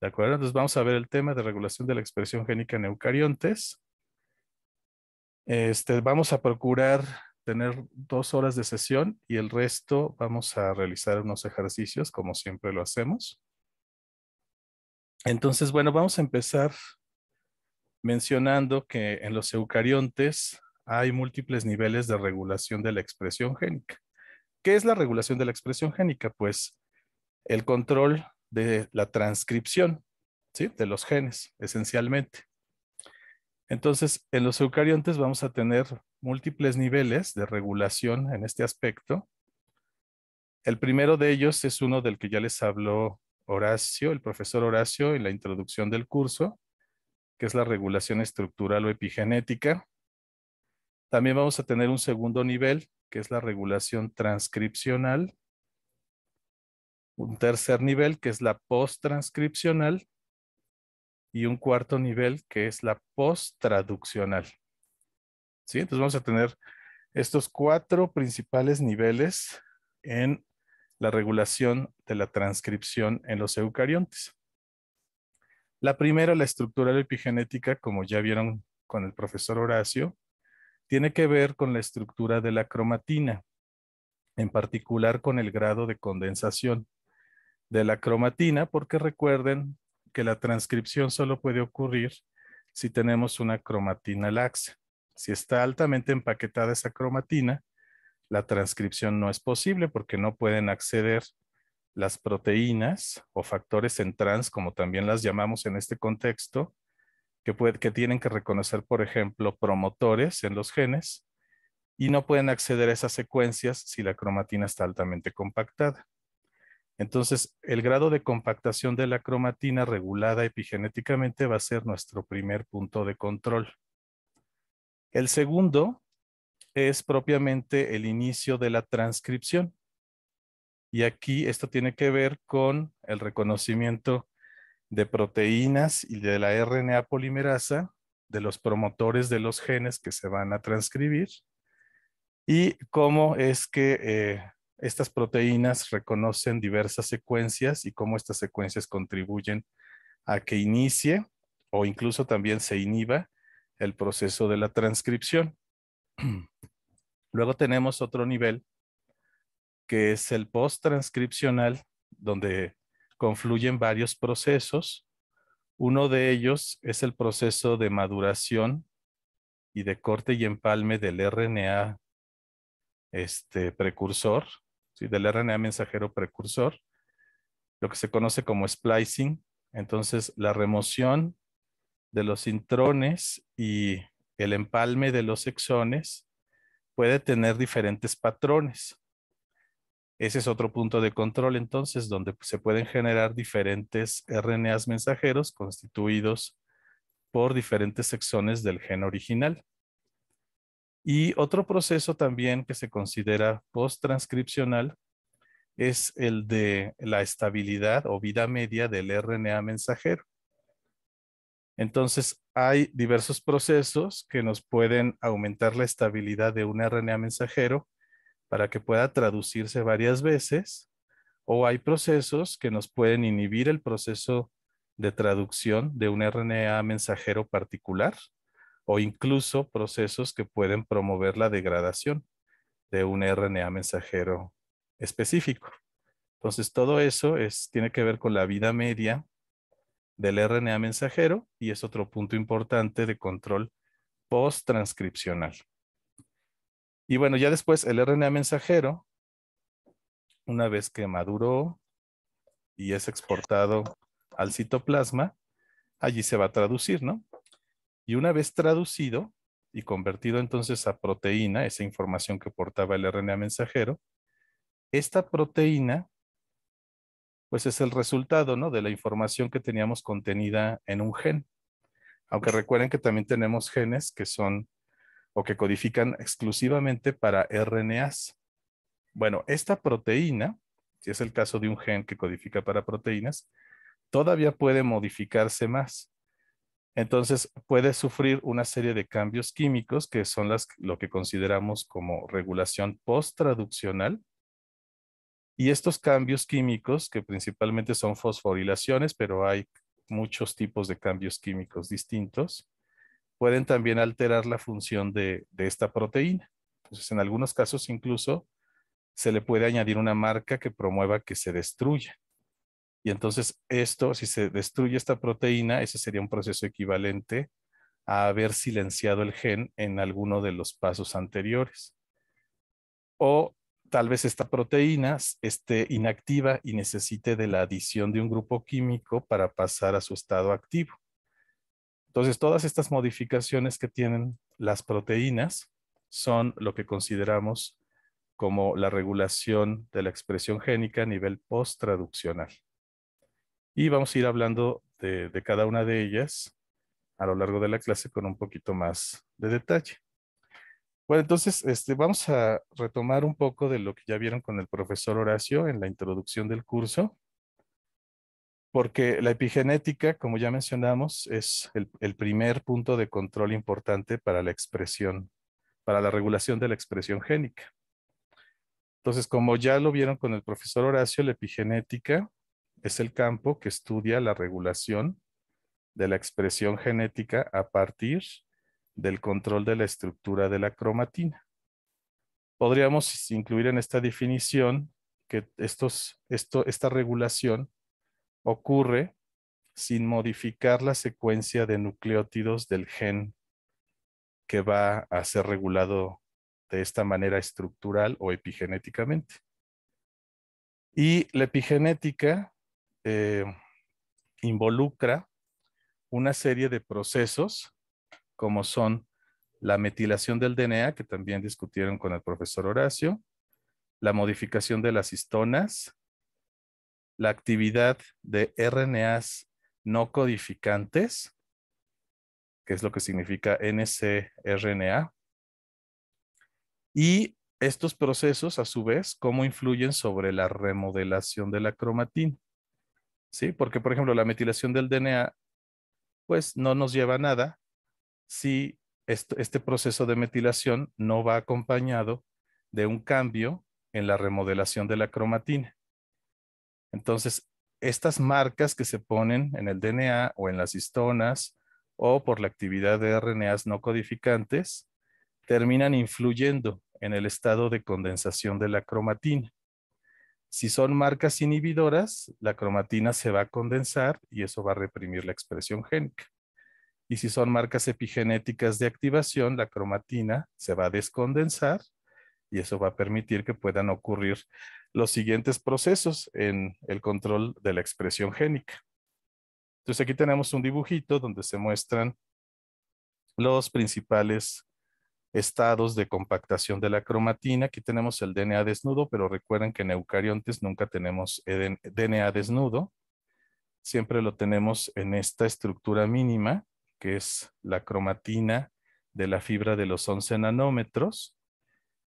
¿De acuerdo? Entonces vamos a ver el tema de regulación de la expresión génica en eucariontes. Vamos a procurar tener 2 horas de sesión y el resto vamos a realizar unos ejercicios como siempre lo hacemos. Entonces, bueno, vamos a empezar mencionando que en los eucariontes hay múltiples niveles de regulación de la expresión génica. ¿Qué es la regulación de la expresión génica? Pues el control de la transcripción, ¿sí? De los genes, esencialmente. Entonces, en los eucariontes vamos a tener múltiples niveles de regulación en este aspecto. El primero de ellos es uno del que ya les habló Horacio, el profesor Horacio, en la introducción del curso, que es la regulación estructural o epigenética. También vamos a tener un segundo nivel, que es la regulación transcripcional. Un tercer nivel, que es la posttranscripcional. Y un cuarto nivel, que es la posttraduccional. ¿Sí? Entonces vamos a tener estos 4 principales niveles en la regulación de la transcripción en los eucariontes. La primera, la estructural epigenética, como ya vieron con el profesor Horacio, tiene que ver con la estructura de la cromatina, en particular con el grado de condensación de la cromatina, porque recuerden que la transcripción solo puede ocurrir si tenemos una cromatina laxa. Si está altamente empaquetada esa cromatina, la transcripción no es posible porque no pueden acceder las proteínas o factores en trans, como también las llamamos en este contexto, que tienen que reconocer, por ejemplo, promotores en los genes y no pueden acceder a esas secuencias si la cromatina está altamente compactada. Entonces, el grado de compactación de la cromatina regulada epigenéticamente va a ser nuestro primer punto de control. El segundo es propiamente el inicio de la transcripción. Y aquí esto tiene que ver con el reconocimiento de proteínas y de la RNA polimerasa, de los promotores de los genes que se van a transcribir y cómo es que estas proteínas reconocen diversas secuencias y cómo estas secuencias contribuyen a que inicie o incluso también se inhiba el proceso de la transcripción. Luego tenemos otro nivel que es el post-transcripcional, donde confluyen varios procesos. Uno de ellos es el proceso de maduración y de corte y empalme del RNA precursor, ¿sí? Del RNA mensajero precursor, lo que se conoce como splicing. Entonces, la remoción de los intrones y el empalme de los exones puede tener diferentes patrones. Ese es otro punto de control, entonces, donde se pueden generar diferentes RNAs mensajeros constituidos por diferentes exones del gen original. Y otro proceso también que se considera post-transcripcional es el de la estabilidad o vida media del RNA mensajero. Entonces, hay diversos procesos que nos pueden aumentar la estabilidad de un RNA mensajero para que pueda traducirse varias veces, o hay procesos que nos pueden inhibir el proceso de traducción de un RNA mensajero particular, o incluso procesos que pueden promover la degradación de un RNA mensajero específico. Entonces, todo eso tiene que ver con la vida media del RNA mensajero y es otro punto importante de control post-transcripcional. Y bueno, ya después el RNA mensajero, una vez que maduró y es exportado al citoplasma, allí se va a traducir, ¿no? Y una vez traducido y convertido entonces a proteína, esa información que portaba el RNA mensajero, esta proteína pues es el resultado, ¿no? De la información que teníamos contenida en un gen. Aunque recuerden que también tenemos genes que son o que codifican exclusivamente para RNAs. Bueno, esta proteína, si es el caso de un gen que codifica para proteínas, todavía puede modificarse más. Entonces puede sufrir una serie de cambios químicos que son lo que consideramos como regulación post-traduccional. Y estos cambios químicos, que principalmente son fosforilaciones, pero hay muchos tipos de cambios químicos distintos, pueden también alterar la función de esta proteína. Entonces, en algunos casos incluso se le puede añadir una marca que promueva que se destruya. Y entonces esto, si se destruye esta proteína, ese sería un proceso equivalente a haber silenciado el gen en alguno de los pasos anteriores. O tal vez esta proteína esté inactiva y necesite de la adición de un grupo químico para pasar a su estado activo. Entonces, todas estas modificaciones que tienen las proteínas son lo que consideramos como la regulación de la expresión génica a nivel post-traduccional. Y vamos a ir hablando de cada una de ellas a lo largo de la clase con un poquito más de detalle. Bueno, entonces vamos a retomar un poco de lo que ya vieron con el profesor Horacio en la introducción del curso, porque la epigenética, como ya mencionamos, es el primer punto de control importante para la expresión, para la regulación de la expresión génica. Entonces, como ya lo vieron con el profesor Horacio, la epigenética es el campo que estudia la regulación de la expresión genética a partir del control de la estructura de la cromatina. Podríamos incluir en esta definición que esta regulación ocurre sin modificar la secuencia de nucleótidos del gen que va a ser regulado de esta manera estructural o epigenéticamente. Y la epigenética involucra una serie de procesos como son la metilación del DNA, que también discutieron con el profesor Horacio, la modificación de las histonas, la actividad de RNAs no codificantes, que es lo que significa ncRNA, y estos procesos, a su vez, cómo influyen sobre la remodelación de la cromatina. ¿Sí? Porque, por ejemplo, la metilación del DNA, pues no nos lleva a nada si este proceso de metilación no va acompañado de un cambio en la remodelación de la cromatina. Entonces, estas marcas que se ponen en el DNA o en las histonas o por la actividad de RNAs no codificantes terminan influyendo en el estado de condensación de la cromatina. Si son marcas inhibidoras, la cromatina se va a condensar y eso va a reprimir la expresión génica. Y si son marcas epigenéticas de activación, la cromatina se va a descondensar y eso va a permitir que puedan ocurrir los siguientes procesos en el control de la expresión génica. Entonces aquí tenemos un dibujito donde se muestran los principales estados de compactación de la cromatina. Aquí tenemos el DNA desnudo, pero recuerden que en eucariontes nunca tenemos DNA desnudo. Siempre lo tenemos en esta estructura mínima, que es la cromatina de la fibra de los 11 nanómetros,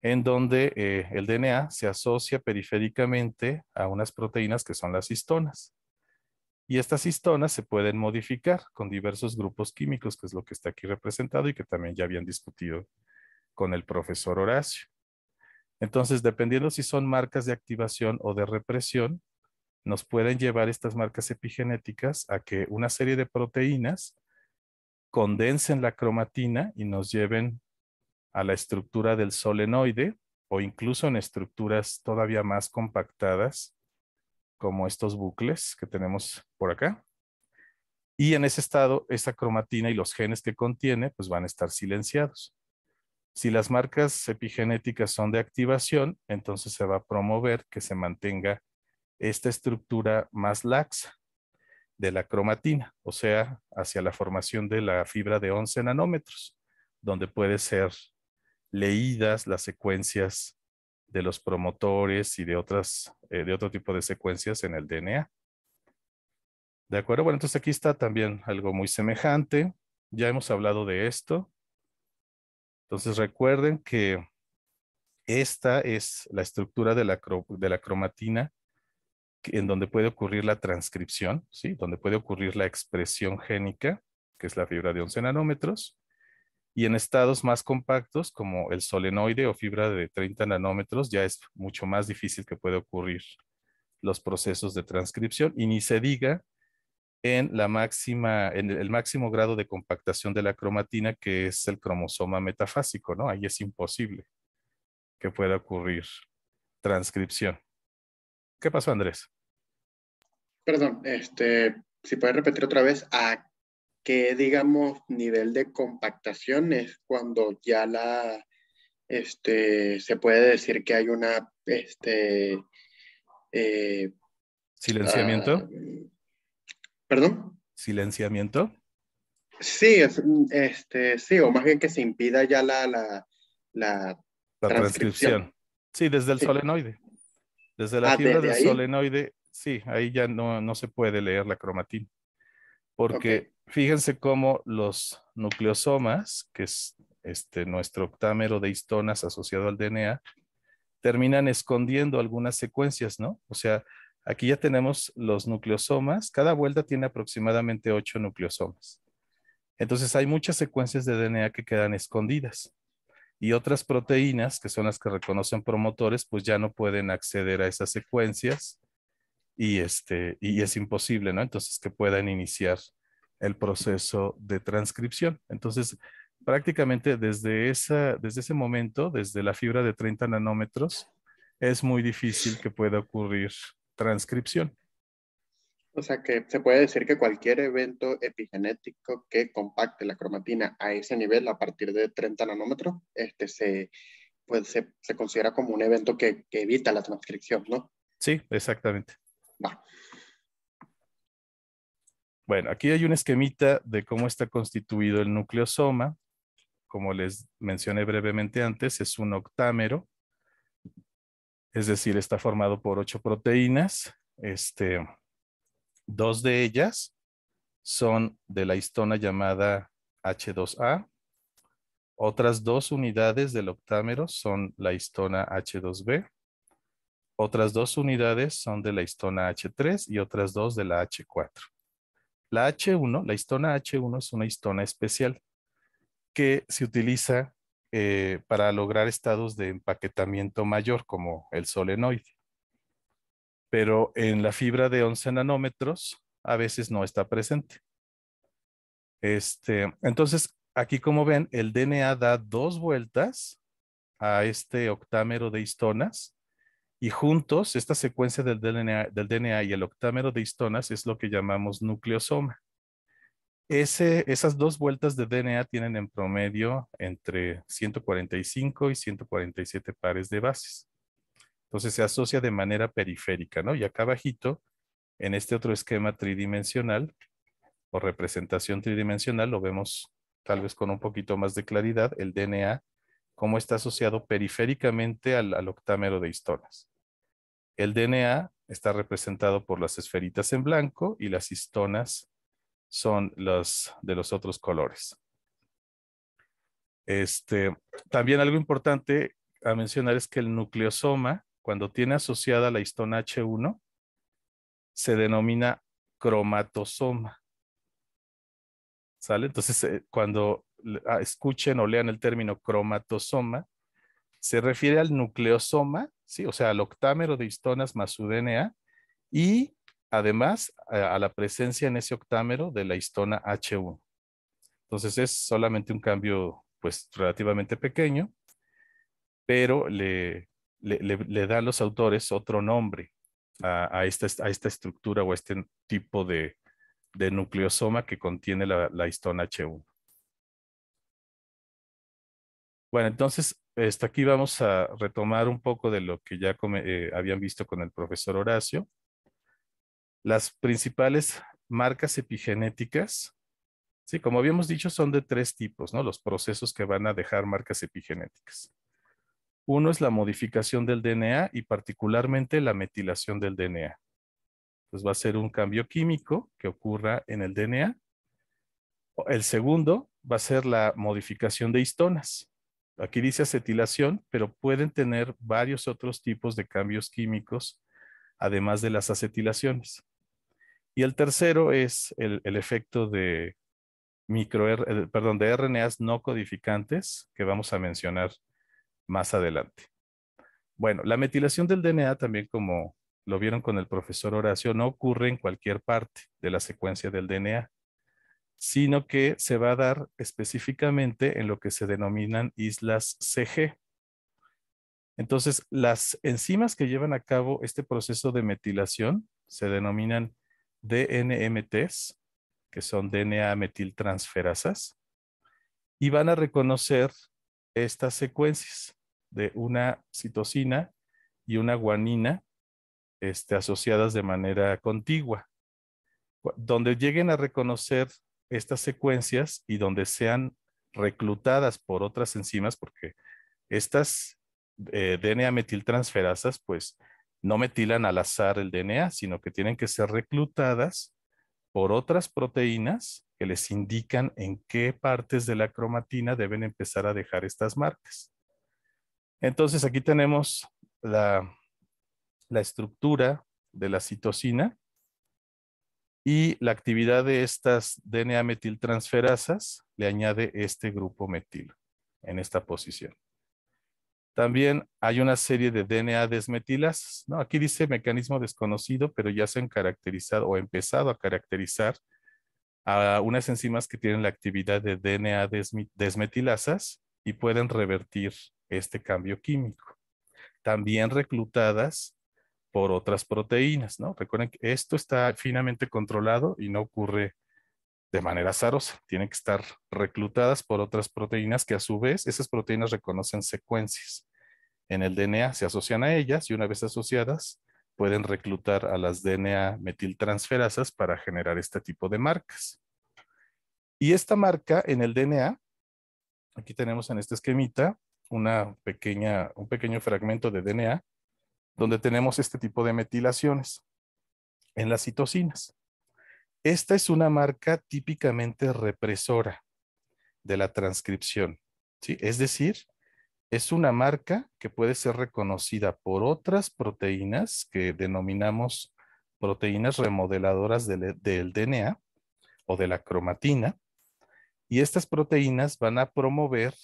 en donde el DNA se asocia periféricamente a unas proteínas que son las histonas. Y estas histonas se pueden modificar con diversos grupos químicos, que es lo que está aquí representado y que también ya habían discutido con el profesor Horacio. Entonces, dependiendo si son marcas de activación o de represión, nos pueden llevar estas marcas epigenéticas a que una serie de proteínas condensen la cromatina y nos lleven a la estructura del solenoide o incluso en estructuras todavía más compactadas, como estos bucles que tenemos por acá. Y en ese estado, esa cromatina y los genes que contiene, pues van a estar silenciados. Si las marcas epigenéticas son de activación, entonces se va a promover que se mantenga esta estructura más laxa de la cromatina, o sea, hacia la formación de la fibra de 11 nanómetros, donde puede ser leídas las secuencias de los promotores y de otro tipo de secuencias en el DNA. ¿De acuerdo? Bueno, entonces aquí está también algo muy semejante. Ya hemos hablado de esto. Entonces recuerden que esta es la estructura de la cromatina en donde puede ocurrir la transcripción, ¿sí? Donde puede ocurrir la expresión génica, que es la fibra de 11 nanómetros. Y en estados más compactos, como el solenoide o fibra de 30 nanómetros, ya es mucho más difícil que pueda ocurrir los procesos de transcripción. Y ni se diga en en el máximo grado de compactación de la cromatina, que es el cromosoma metafásico, ¿no? Ahí es imposible que pueda ocurrir transcripción. ¿Qué pasó, Andrés? Perdón, si puedes repetir otra vez, ¿a qué, digamos, nivel de compactación es cuando ya se puede decir que hay una, eh, ah, Silenciamiento. perdón? Silenciamiento. Sí, sí, o más bien que se impida ya la La transcripción. transcripción. Sí, desde el Sí. solenoide. Desde la Ah, fibra desde del ahí. solenoide, sí, ahí ya no se puede leer la cromatina. Ok. Porque fíjense cómo los nucleosomas, que es nuestro octámero de histonas asociado al DNA, terminan escondiendo algunas secuencias, ¿no? O sea, aquí ya tenemos los nucleosomas, cada vuelta tiene aproximadamente 8 nucleosomas. Entonces hay muchas secuencias de DNA que quedan escondidas y otras proteínas, que son las que reconocen promotores, pues ya no pueden acceder a esas secuencias y es imposible, ¿no? Entonces que puedan iniciar el proceso de transcripción. Entonces, prácticamente desde ese momento, desde la fibra de 30 nanómetros, es muy difícil que pueda ocurrir transcripción. O sea que se puede decir que cualquier evento epigenético que compacte la cromatina a ese nivel, a partir de 30 nanómetros, se considera como un evento que evita la transcripción, ¿no? Sí, exactamente. Va. Bueno, aquí hay un esquemita de cómo está constituido el nucleosoma. Como les mencioné brevemente antes, es un octámero, es decir, está formado por 8 proteínas. Dos de ellas son de la histona llamada H2A. Otras dos unidades del octámero son la histona H2B. Otras dos unidades son de la histona H3 y otras dos de la H4. La H1, la histona H1 es una histona especial que se utiliza para lograr estados de empaquetamiento mayor como el solenoide. Pero en la fibra de 11 nanómetros a veces no está presente. Entonces, aquí como ven, el DNA da 2 vueltas a este octámero de histonas y juntos, esta secuencia del DNA y el octámero de histonas es lo que llamamos nucleosoma. Esas 2 vueltas de DNA tienen en promedio entre 145 y 147 pares de bases. Entonces se asocia de manera periférica, ¿no? Y acá abajito, en este otro esquema tridimensional o representación tridimensional, lo vemos tal vez con un poquito más de claridad, el DNA, cómo está asociado periféricamente al octámero de histonas. El DNA está representado por las esferitas en blanco y las histonas son las de los otros colores. También algo importante a mencionar es que el nucleosoma, cuando tiene asociada la histona H1, se denomina cromatosoma, ¿sale? Entonces, cuando escuchen o lean el término cromatosoma, se refiere al nucleosoma, ¿sí? O sea, al octámero de histonas más su DNA y además a la presencia en ese octámero de la histona H1. Entonces es solamente un cambio pues relativamente pequeño, pero le dan los autores otro nombre a esta estructura o a este tipo de nucleosoma que contiene la histona H1. Bueno, entonces aquí vamos a retomar un poco de lo que ya habían visto con el profesor Horacio. Las principales marcas epigenéticas, sí, como habíamos dicho, son de 3 tipos, ¿no? Los procesos que van a dejar marcas epigenéticas. Uno es la modificación del DNA y particularmente la metilación del DNA. Pues va a ser un cambio químico que ocurra en el DNA. El segundo va a ser la modificación de histonas. Aquí dice acetilación, pero pueden tener varios otros tipos de cambios químicos, además de las acetilaciones. Y el tercero es el efecto de de RNAs no codificantes que vamos a mencionar más adelante. Bueno, la metilación del DNA también, como lo vieron con el profesor Horacio, no ocurre en cualquier parte de la secuencia del DNA, sino que se va a dar específicamente en lo que se denominan islas CG. Entonces, las enzimas que llevan a cabo este proceso de metilación se denominan DNMTs, que son DNA metiltransferasas, y van a reconocer estas secuencias de una citosina y una guanina asociadas de manera contigua. Donde lleguen a reconocer estas secuencias y donde sean reclutadas por otras enzimas, porque estas DNA metiltransferasas, pues no metilan al azar el DNA, sino que tienen que ser reclutadas por otras proteínas que les indican en qué partes de la cromatina deben empezar a dejar estas marcas. Entonces aquí tenemos la estructura de la citosina y la actividad de estas DNA metiltransferasas le añade este grupo metilo en esta posición. También hay una serie de DNA desmetilasas, ¿no? Aquí dice mecanismo desconocido, pero ya se han caracterizado o empezado a caracterizar a unas enzimas que tienen la actividad de DNA desmetilasas y pueden revertir este cambio químico. También reclutadas por otras proteínas, ¿no? Recuerden que esto está finamente controlado y no ocurre de manera azarosa. Tienen que estar reclutadas por otras proteínas que a su vez esas proteínas reconocen secuencias en el DNA, se asocian a ellas y una vez asociadas pueden reclutar a las DNA metiltransferasas para generar este tipo de marcas. Y esta marca en el DNA, aquí tenemos en este esquemita un pequeño fragmento de DNA donde tenemos este tipo de metilaciones en las citosinas. Esta es una marca típicamente represora de la transcripción, ¿sí? Es decir, es una marca que puede ser reconocida por otras proteínas que denominamos proteínas remodeladoras del DNA o de la cromatina, y estas proteínas van a promover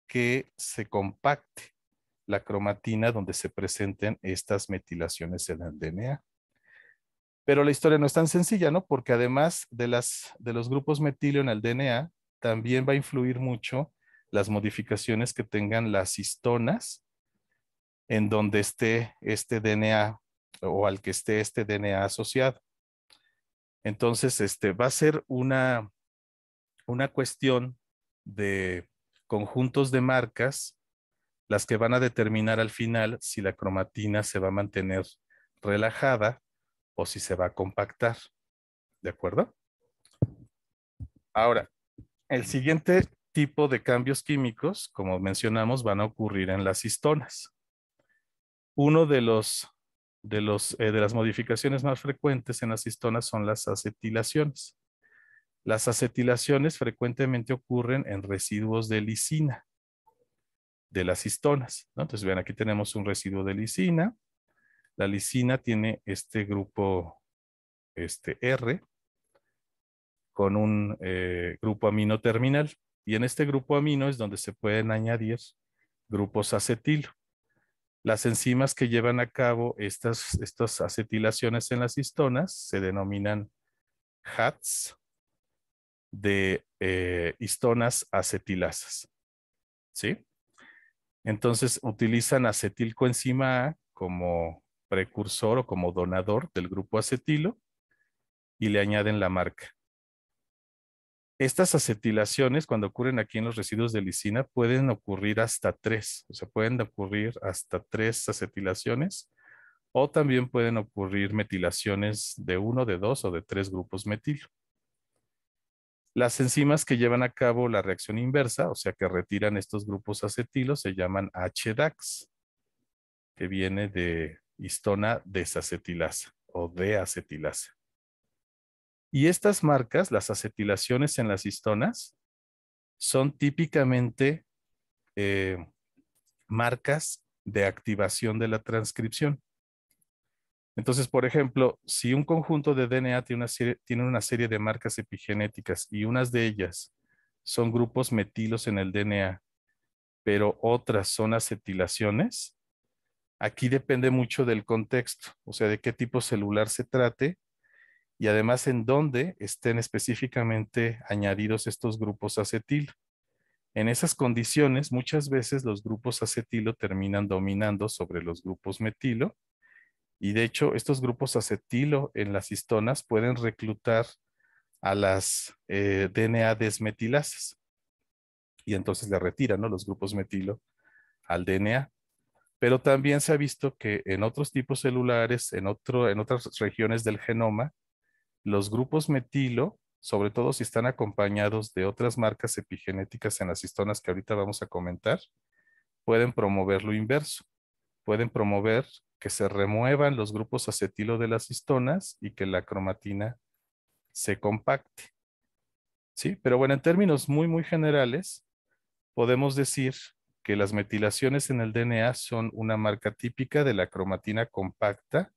que se compacte la cromatina donde se presenten estas metilaciones en el DNA. Pero la historia no es tan sencilla, ¿no? Porque además de los grupos metilio en el DNA, también va a influir mucho las modificaciones que tengan las histonas en donde esté este DNA o al que esté este DNA asociado. Entonces, va a ser una cuestión de conjuntos de marcas las que van a determinar al final si la cromatina se va a mantener relajada o si se va a compactar. ¿De acuerdo? Ahora, el siguiente tipo de cambios químicos, como mencionamos, van a ocurrir en las histonas. Uno de las modificaciones más frecuentes en las histonas son las acetilaciones. Las acetilaciones frecuentemente ocurren en residuos de lisina de las histonas, ¿no? Entonces, vean, aquí tenemos un residuo de lisina. La lisina tiene este grupo R con un grupo amino terminal. Y en este grupo amino es donde se pueden añadir grupos acetilo. Las enzimas que llevan a cabo estas acetilaciones en las histonas se denominan HATs de histonas acetilasas. ¿Sí? Entonces utilizan acetilcoenzima A como precursor o como donador del grupo acetilo y le añaden la marca. Estas acetilaciones, cuando ocurren aquí en los residuos de lisina, pueden ocurrir hasta 3, o sea, pueden ocurrir hasta 3 acetilaciones, o también pueden ocurrir metilaciones de 1, de 2 o de 3 grupos metilo. Las enzimas que llevan a cabo la reacción inversa, o sea, que retiran estos grupos acetilos, se llaman HDACs, que viene de histona desacetilasa o deacetilasa. Y estas marcas, las acetilaciones en las histonas, son típicamente marcas de activación de la transcripción. Entonces, por ejemplo, si un conjunto de DNA tiene una serie de marcas epigenéticas y unas de ellas son grupos metilos en el DNA, pero otras son acetilaciones, Aquí depende mucho del contexto, o sea, de qué tipo celular se trate y además en dónde estén específicamente añadidos estos grupos acetilo. En esas condiciones, muchas veces los grupos acetilo terminan dominando sobre los grupos metilo y de hecho estos grupos acetilo en las histonas pueden reclutar a las DNA desmetilasas y entonces le retiran, ¿no?, los grupos metilo al DNA. Pero también se ha visto que en otros tipos celulares, en otras regiones del genoma, los grupos metilo, sobre todo si están acompañados de otras marcas epigenéticas en las histonas que ahorita vamos a comentar, pueden promover lo inverso. Pueden promover que se remuevan los grupos acetilo de las histonas y que la cromatina se compacte. ¿Sí? Pero bueno, en términos muy generales, podemos decir que las metilaciones en el DNA son una marca típica de la cromatina compacta,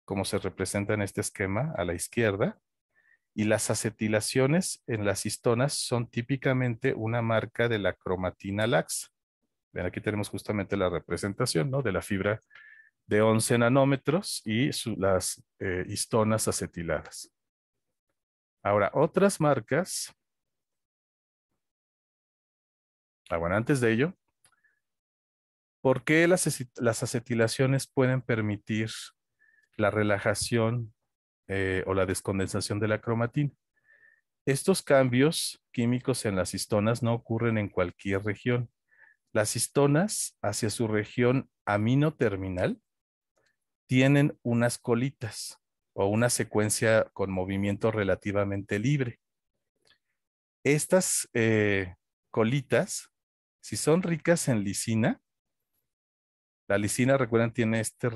como se representa en este esquema a la izquierda, y las acetilaciones en las histonas son típicamente una marca de la cromatina laxa. Ven, aquí tenemos justamente la representación, ¿no?, de la fibra de 11 nanómetros y las histonas acetiladas. Ahora, otras marcas, bueno, antes de ello, ¿por qué las acetilaciones pueden permitir la relajación o la descondensación de la cromatina? Estos cambios químicos en las histonas no ocurren en cualquier región. Las histonas hacia su región aminoterminal tienen unas colitas o una secuencia con movimiento relativamente libre. Estas colitas, si son ricas en lisina, la lisina, recuerden, tiene este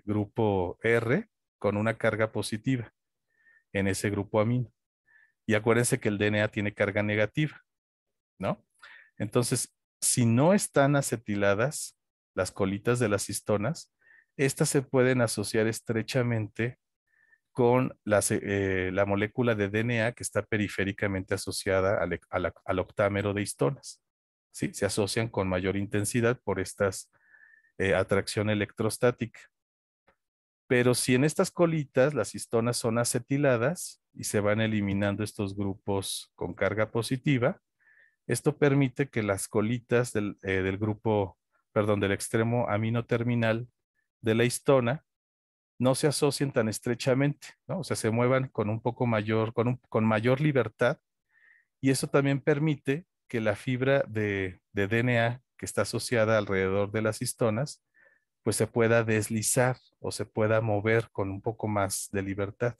grupo R con una carga positiva en ese grupo amino. Y acuérdense que el DNA tiene carga negativa, ¿no? Entonces, si no están acetiladas las colitas de las histonas, estas se pueden asociar estrechamente con la molécula de DNA que está periféricamente asociada al octámero de histonas. ¿Sí? Se asocian con mayor intensidad por esta atracción electrostática. Pero si en estas colitas las histonas son acetiladas y se van eliminando estos grupos con carga positiva, esto permite que las colitas del grupo, perdón, del extremo amino terminal de la histona no se asocien tan estrechamente, ¿no? O sea, se muevan con un poco mayor, con mayor libertad, y eso también permite que la fibra de DNA que está asociada alrededor de las histonas, pues se pueda deslizar o se pueda mover con un poco más de libertad.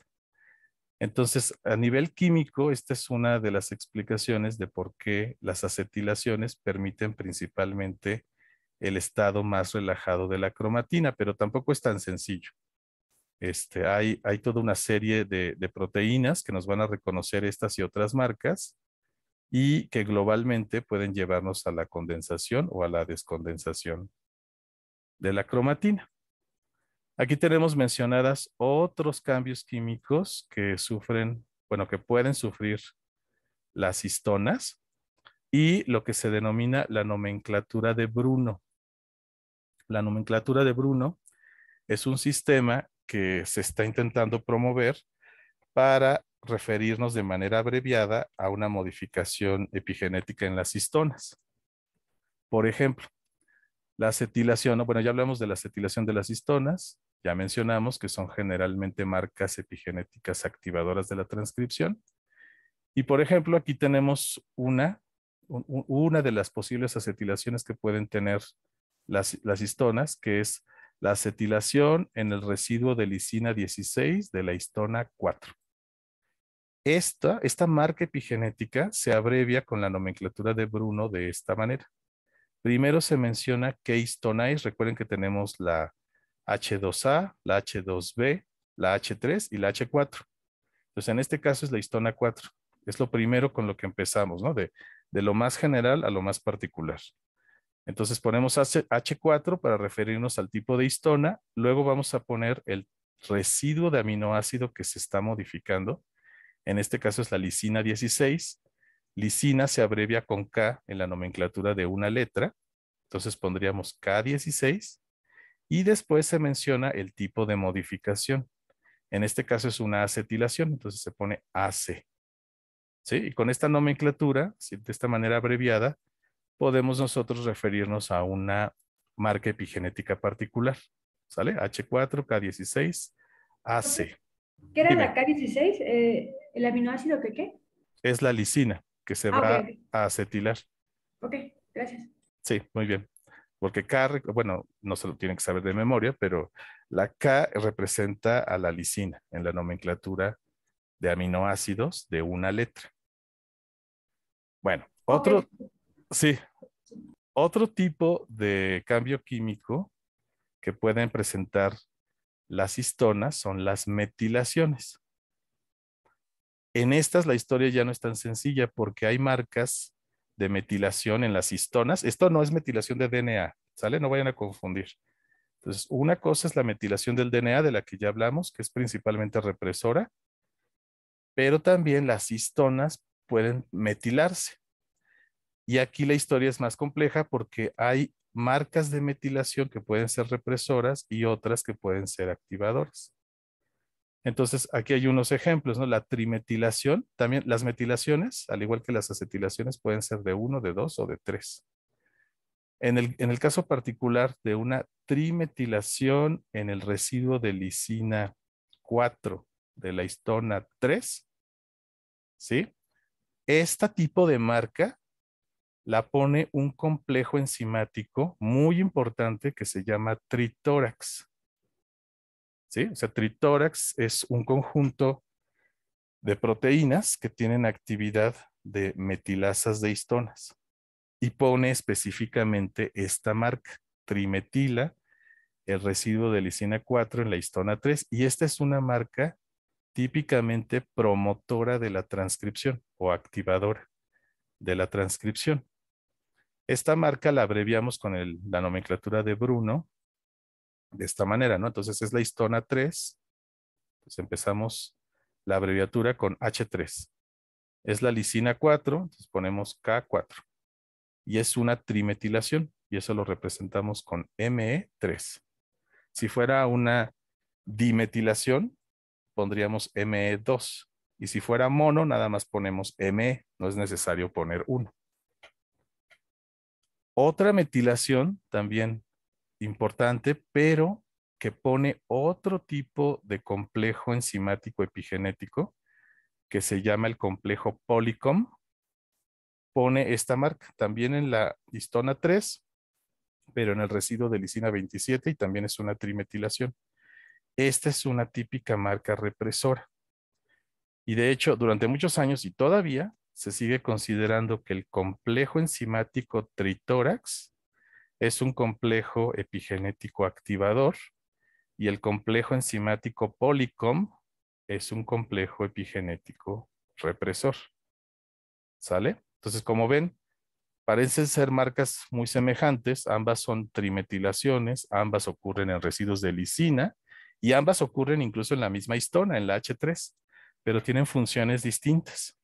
Entonces, a nivel químico, esta es una de las explicaciones de por qué las acetilaciones permiten principalmente el estado más relajado de la cromatina, pero tampoco es tan sencillo. Hay toda una serie de proteínas que nos van a reconocer estas y otras marcas y que globalmente pueden llevarnos a la condensación o a la descondensación de la cromatina. Aquí tenemos mencionadas otros cambios químicos que sufren, bueno, que pueden sufrir las histonas y lo que se denomina la nomenclatura de Bruno. La nomenclatura de Bruno es un sistema que se está intentando promover para referirnos de manera abreviada a una modificación epigenética en las histonas. Por ejemplo, la acetilación, bueno, ya hablamos de la acetilación de las histonas, ya mencionamos que son generalmente marcas epigenéticas activadoras de la transcripción. Y por ejemplo, aquí tenemos una de las posibles acetilaciones que pueden tener las histonas, que es la acetilación en el residuo de lisina 16 de la histona 4. Esta marca epigenética se abrevia con la nomenclatura de Bruno de esta manera. Primero se menciona qué histona es. Recuerden que tenemos la H2A, la H2B, la H3 y la H4. Entonces, en este caso es la histona 4. Es lo primero con lo que empezamos, ¿no? De lo más general a lo más particular. Entonces ponemos H4 para referirnos al tipo de histona. Luego vamos a poner el residuo de aminoácido que se está modificando. En este caso es la lisina 16. Lisina se abrevia con K en la nomenclatura de una letra. Entonces pondríamos K16 Y después se menciona el tipo de modificación. En este caso es una acetilación, entonces se pone AC. ¿Sí? Y con esta nomenclatura, ¿sí?, de esta manera abreviada, podemos nosotros referirnos a una marca epigenética particular. ¿Sale? H4K16 Profe, AC. ¿qué era la Dime, K16? ¿El aminoácido que qué? es la lisina que se Ah, ok, va ok. a acetilar. Ok, gracias. Sí, muy bien. Porque K, bueno, no se lo tienen que saber de memoria, pero la K representa a la lisina en la nomenclatura de aminoácidos de una letra. Bueno, Ok. sí, otro tipo de cambio químico que pueden presentar las histonas son las metilaciones. En estas la historia ya no es tan sencilla porque hay marcas de metilación en las histonas. Esto no es metilación de DNA, ¿sale? No vayan a confundir. Entonces, una cosa es la metilación del DNA, de la que ya hablamos, que es principalmente represora, pero también las histonas pueden metilarse. Y aquí la historia es más compleja porque hay marcas de metilación que pueden ser represoras y otras que pueden ser activadoras. Entonces, aquí hay unos ejemplos, ¿no? La trimetilación, también las metilaciones, al igual que las acetilaciones, pueden ser de 1, de 2 o de 3. En el caso particular de una trimetilación en el residuo de lisina 4 de la histona 3, ¿sí? Este tipo de marca la pone un complejo enzimático muy importante que se llama tritórax, ¿sí? O sea, tritórax es un conjunto de proteínas que tienen actividad de metilasas de histonas y pone específicamente esta marca, trimetila, el residuo de lisina 4 en la histona 3, y esta es una marca típicamente promotora de la transcripción o activadora de la transcripción. Esta marca la abreviamos con la nomenclatura de Bruno de esta manera, ¿no? Entonces es la histona 3, entonces empezamos la abreviatura con H3. Es la lisina 4, entonces ponemos K4. Y es una trimetilación, y eso lo representamos con ME3. Si fuera una dimetilación, pondríamos ME2. Y si fuera mono, nada más ponemos ME, no es necesario poner 1. Otra metilación también importante, pero que pone otro tipo de complejo enzimático epigenético, que se llama el complejo Polycom, pone esta marca también en la histona 3, pero en el residuo de lisina 27, y también es una trimetilación. Esta es una típica marca represora. Y de hecho, durante muchos años y todavía se sigue considerando que el complejo enzimático tritórax es un complejo epigenético activador y el complejo enzimático Polycom es un complejo epigenético represor. ¿Sale? Entonces, como ven, parecen ser marcas muy semejantes, ambas son trimetilaciones, ambas ocurren en residuos de lisina y ambas ocurren incluso en la misma histona, en la H3, pero tienen funciones distintas,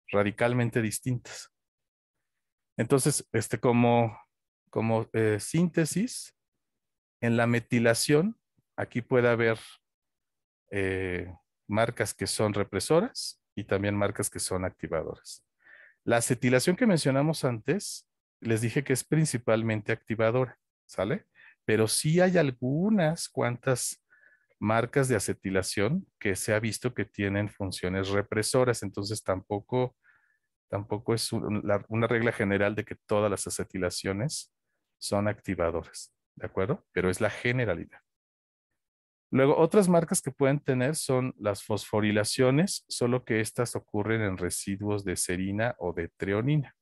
radicalmente distintas. Entonces, como síntesis, en la metilación, aquí puede haber eh, marcas que son represoras y también marcas que son activadoras. La acetilación que mencionamos antes, les dije que es principalmente activadora, ¿sale? Pero sí hay algunas cuantas marcas de acetilación que se ha visto que tienen funciones represoras, entonces tampoco es una regla general de que todas las acetilaciones son activadoras, ¿de acuerdo? Pero es la generalidad. Luego, otras marcas que pueden tener son las fosforilaciones, solo que estas ocurren en residuos de serina o de treonina.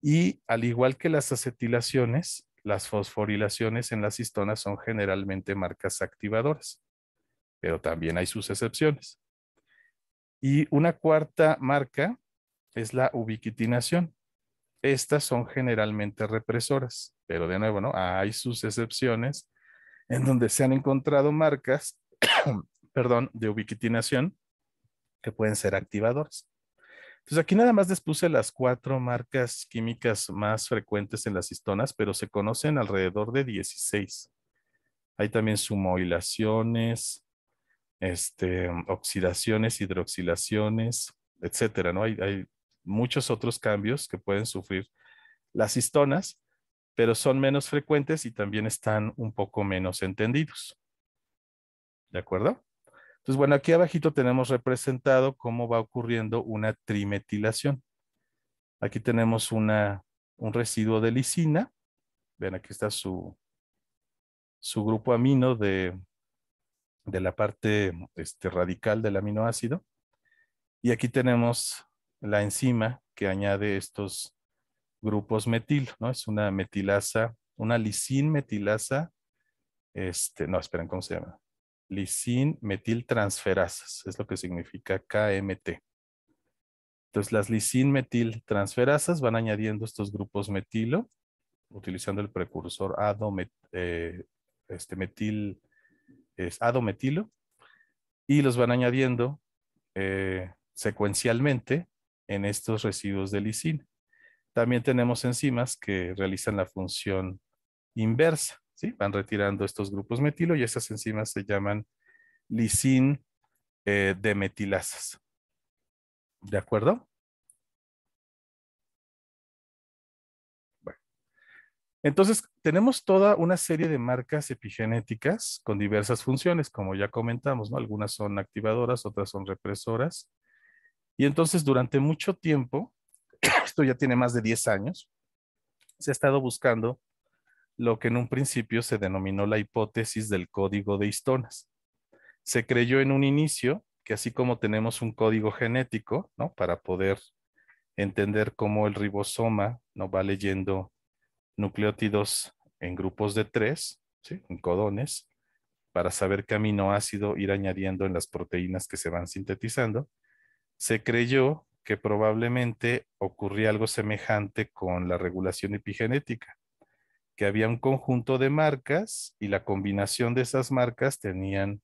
Y al igual que las acetilaciones, las fosforilaciones en las histonas son generalmente marcas activadoras, pero también hay sus excepciones. Y una cuarta marca es la ubiquitinación. Estas son generalmente represoras, pero de nuevo, ¿no? Hay sus excepciones en donde se han encontrado marcas, perdón, de ubiquitinación que pueden ser activadoras. Entonces aquí nada más les puse las 4 marcas químicas más frecuentes en las histonas, pero se conocen alrededor de 16. Hay también sumoilaciones, oxidaciones, hidroxilaciones, etcétera, ¿no? Hay muchos otros cambios que pueden sufrir las histonas, pero son menos frecuentes y también están un poco menos entendidos. ¿De acuerdo? Entonces, bueno, aquí abajito tenemos representado cómo va ocurriendo una trimetilación. Aquí tenemos un residuo de lisina. Ven, aquí está su grupo amino de la parte radical del aminoácido. Y aquí tenemos la enzima que añade estos grupos metil, ¿no? Es una metilasa, una lisin metilasa, no, esperen, ¿cómo se llama? Lisin metiltransferasas, es lo que significa KMT. Entonces, las lisin metiltransferasas van añadiendo estos grupos metilo, utilizando el precursor adometilo, y los van añadiendo secuencialmente en estos residuos de lisina. También tenemos enzimas que realizan la función inversa, ¿sí? Van retirando estos grupos metilo y esas enzimas se llaman lisin demetilasas. ¿De acuerdo? Bueno. Entonces, tenemos toda una serie de marcas epigenéticas con diversas funciones, como ya comentamos, ¿no? Algunas son activadoras, otras son represoras. Y entonces, durante mucho tiempo, esto ya tiene más de 10 años, se ha estado buscando lo que en un principio se denominó la hipótesis del código de histonas. Se creyó en un inicio que así como tenemos un código genético, ¿no? Para poder entender cómo el ribosoma no va leyendo nucleótidos en grupos de 3, ¿sí? En codones, para saber qué aminoácido ir añadiendo en las proteínas que se van sintetizando. Se creyó que probablemente ocurría algo semejante con la regulación epigenética, que había un conjunto de marcas y la combinación de esas marcas tenían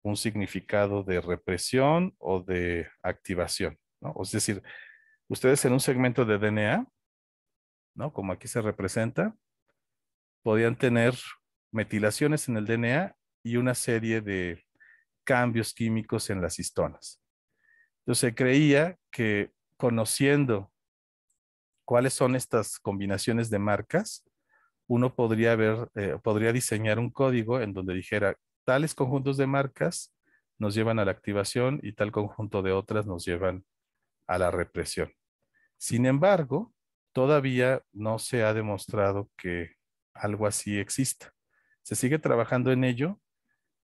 un significado de represión o de activación, ¿no? Es decir, ustedes en un segmento de DNA, ¿no? Como aquí se representa, podían tener metilaciones en el DNA y una serie de cambios químicos en las histonas. Entonces se creía que conociendo cuáles son estas combinaciones de marcas, uno podría diseñar un código en donde dijera, tales conjuntos de marcas nos llevan a la activación y tal conjunto de otras nos llevan a la represión. Sin embargo, todavía no se ha demostrado que algo así exista. Se sigue trabajando en ello,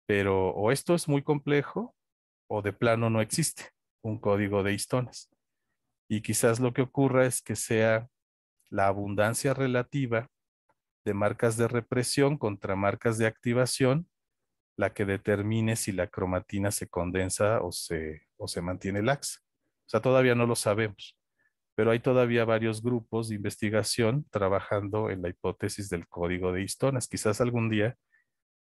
pero o esto es muy complejo o de plano no existe un código de histonas. Y quizás lo que ocurra es que sea la abundancia relativa de marcas de represión contra marcas de activación la que determine si la cromatina se condensa o se mantiene laxa. O sea, todavía no lo sabemos, pero hay todavía varios grupos de investigación trabajando en la hipótesis del código de histonas. Quizás algún día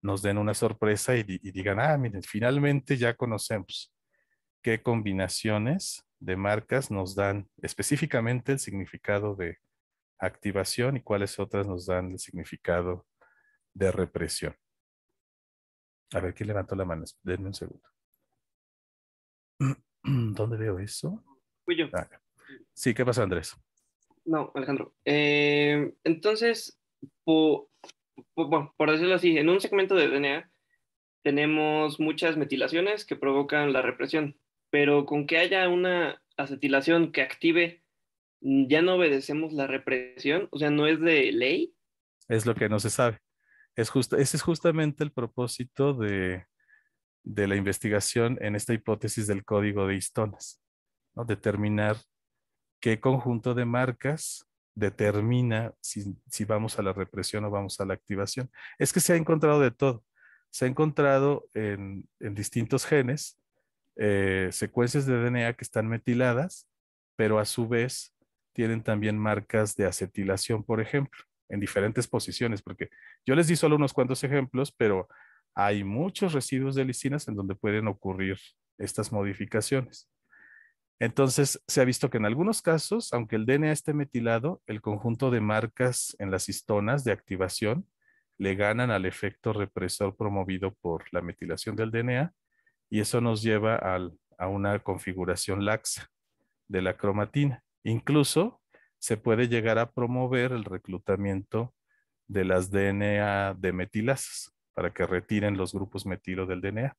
nos den una sorpresa y digan, miren, finalmente ya conocemos qué combinaciones de marcas nos dan específicamente el significado de activación y cuáles otras nos dan el significado de represión. A ver, ¿quién levantó la mano? Denme un segundo. ¿Dónde veo eso? Fui yo. Sí, ¿qué pasa, Andrés? No, Alejandro. Entonces, bueno, por decirlo así, en un segmento de DNA tenemos muchas metilaciones que provocan la represión, pero con que haya una acetilación que active, ya no obedecemos la represión, o sea, no es de ley. Es lo que no se sabe. Ese es justamente el propósito de la investigación en esta hipótesis del código de histonas, ¿no? Determinar qué conjunto de marcas determina si vamos a la represión o vamos a la activación. Es que se ha encontrado de todo. Se ha encontrado en distintos genes secuencias de DNA que están metiladas, pero a su vez tienen también marcas de acetilación, por ejemplo, en diferentes posiciones, porque yo les di solo unos cuantos ejemplos, pero hay muchos residuos de lisinas en donde pueden ocurrir estas modificaciones. Entonces, se ha visto que en algunos casos, aunque el DNA esté metilado, el conjunto de marcas en las histonas de activación le ganan al efecto represor promovido por la metilación del DNA y eso nos lleva a una configuración laxa de la cromatina. Incluso se puede llegar a promover el reclutamiento de las DNA demetilasas para que retiren los grupos metilo del DNA.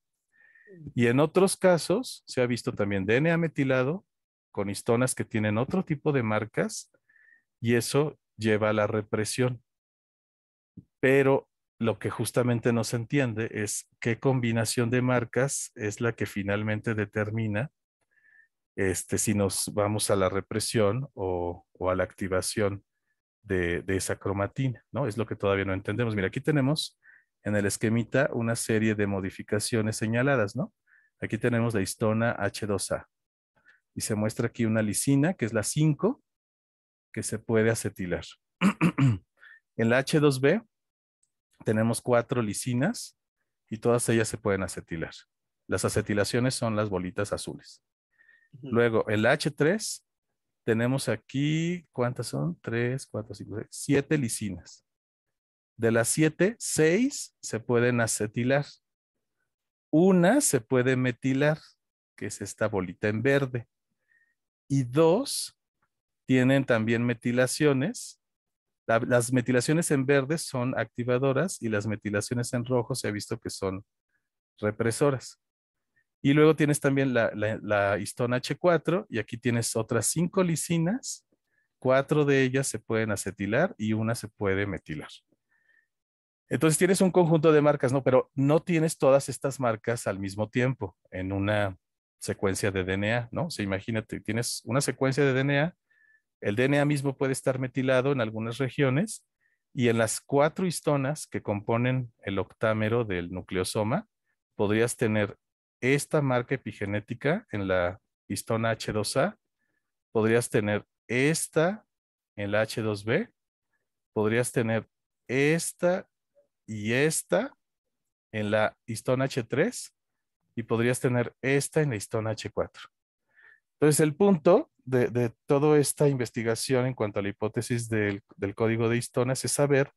Y en otros casos se ha visto también DNA metilado con histonas que tienen otro tipo de marcas y eso lleva a la represión. Pero lo que justamente no se entiende es qué combinación de marcas es la que finalmente determina si nos vamos a la represión o a la activación de esa cromatina, ¿no? Es lo que todavía no entendemos. Mira, aquí tenemos en el esquemita una serie de modificaciones señaladas, ¿no? Aquí tenemos la histona H2A y se muestra aquí una lisina, que es la 5, que se puede acetilar. En la H2B tenemos 4 lisinas y todas ellas se pueden acetilar. Las acetilaciones son las bolitas azules. Luego, en la H3 tenemos aquí, ¿cuántas son? 3, 4, 5, 6, 7 lisinas. De las 7, 6 se pueden acetilar. Una se puede metilar, que es esta bolita en verde. Y 2 tienen también metilaciones. Las metilaciones en verde son activadoras y las metilaciones en rojo se ha visto que son represoras. Y luego tienes también la histona H4 y aquí tienes otras 5 lisinas. 4 de ellas se pueden acetilar y una se puede metilar. Entonces tienes un conjunto de marcas, ¿no? Pero no tienes todas estas marcas al mismo tiempo en una secuencia de DNA, ¿no? O sea, imagínate, tienes una secuencia de DNA, el DNA mismo puede estar metilado en algunas regiones y en las 4 histonas que componen el octámero del nucleosoma, podrías tener esta marca epigenética en la histona H2A, podrías tener esta en la H2B, podrías tener esta y esta en la histona H3 y podrías tener esta en la histona H4. Entonces, el punto de toda esta investigación en cuanto a la hipótesis del código de histonas es saber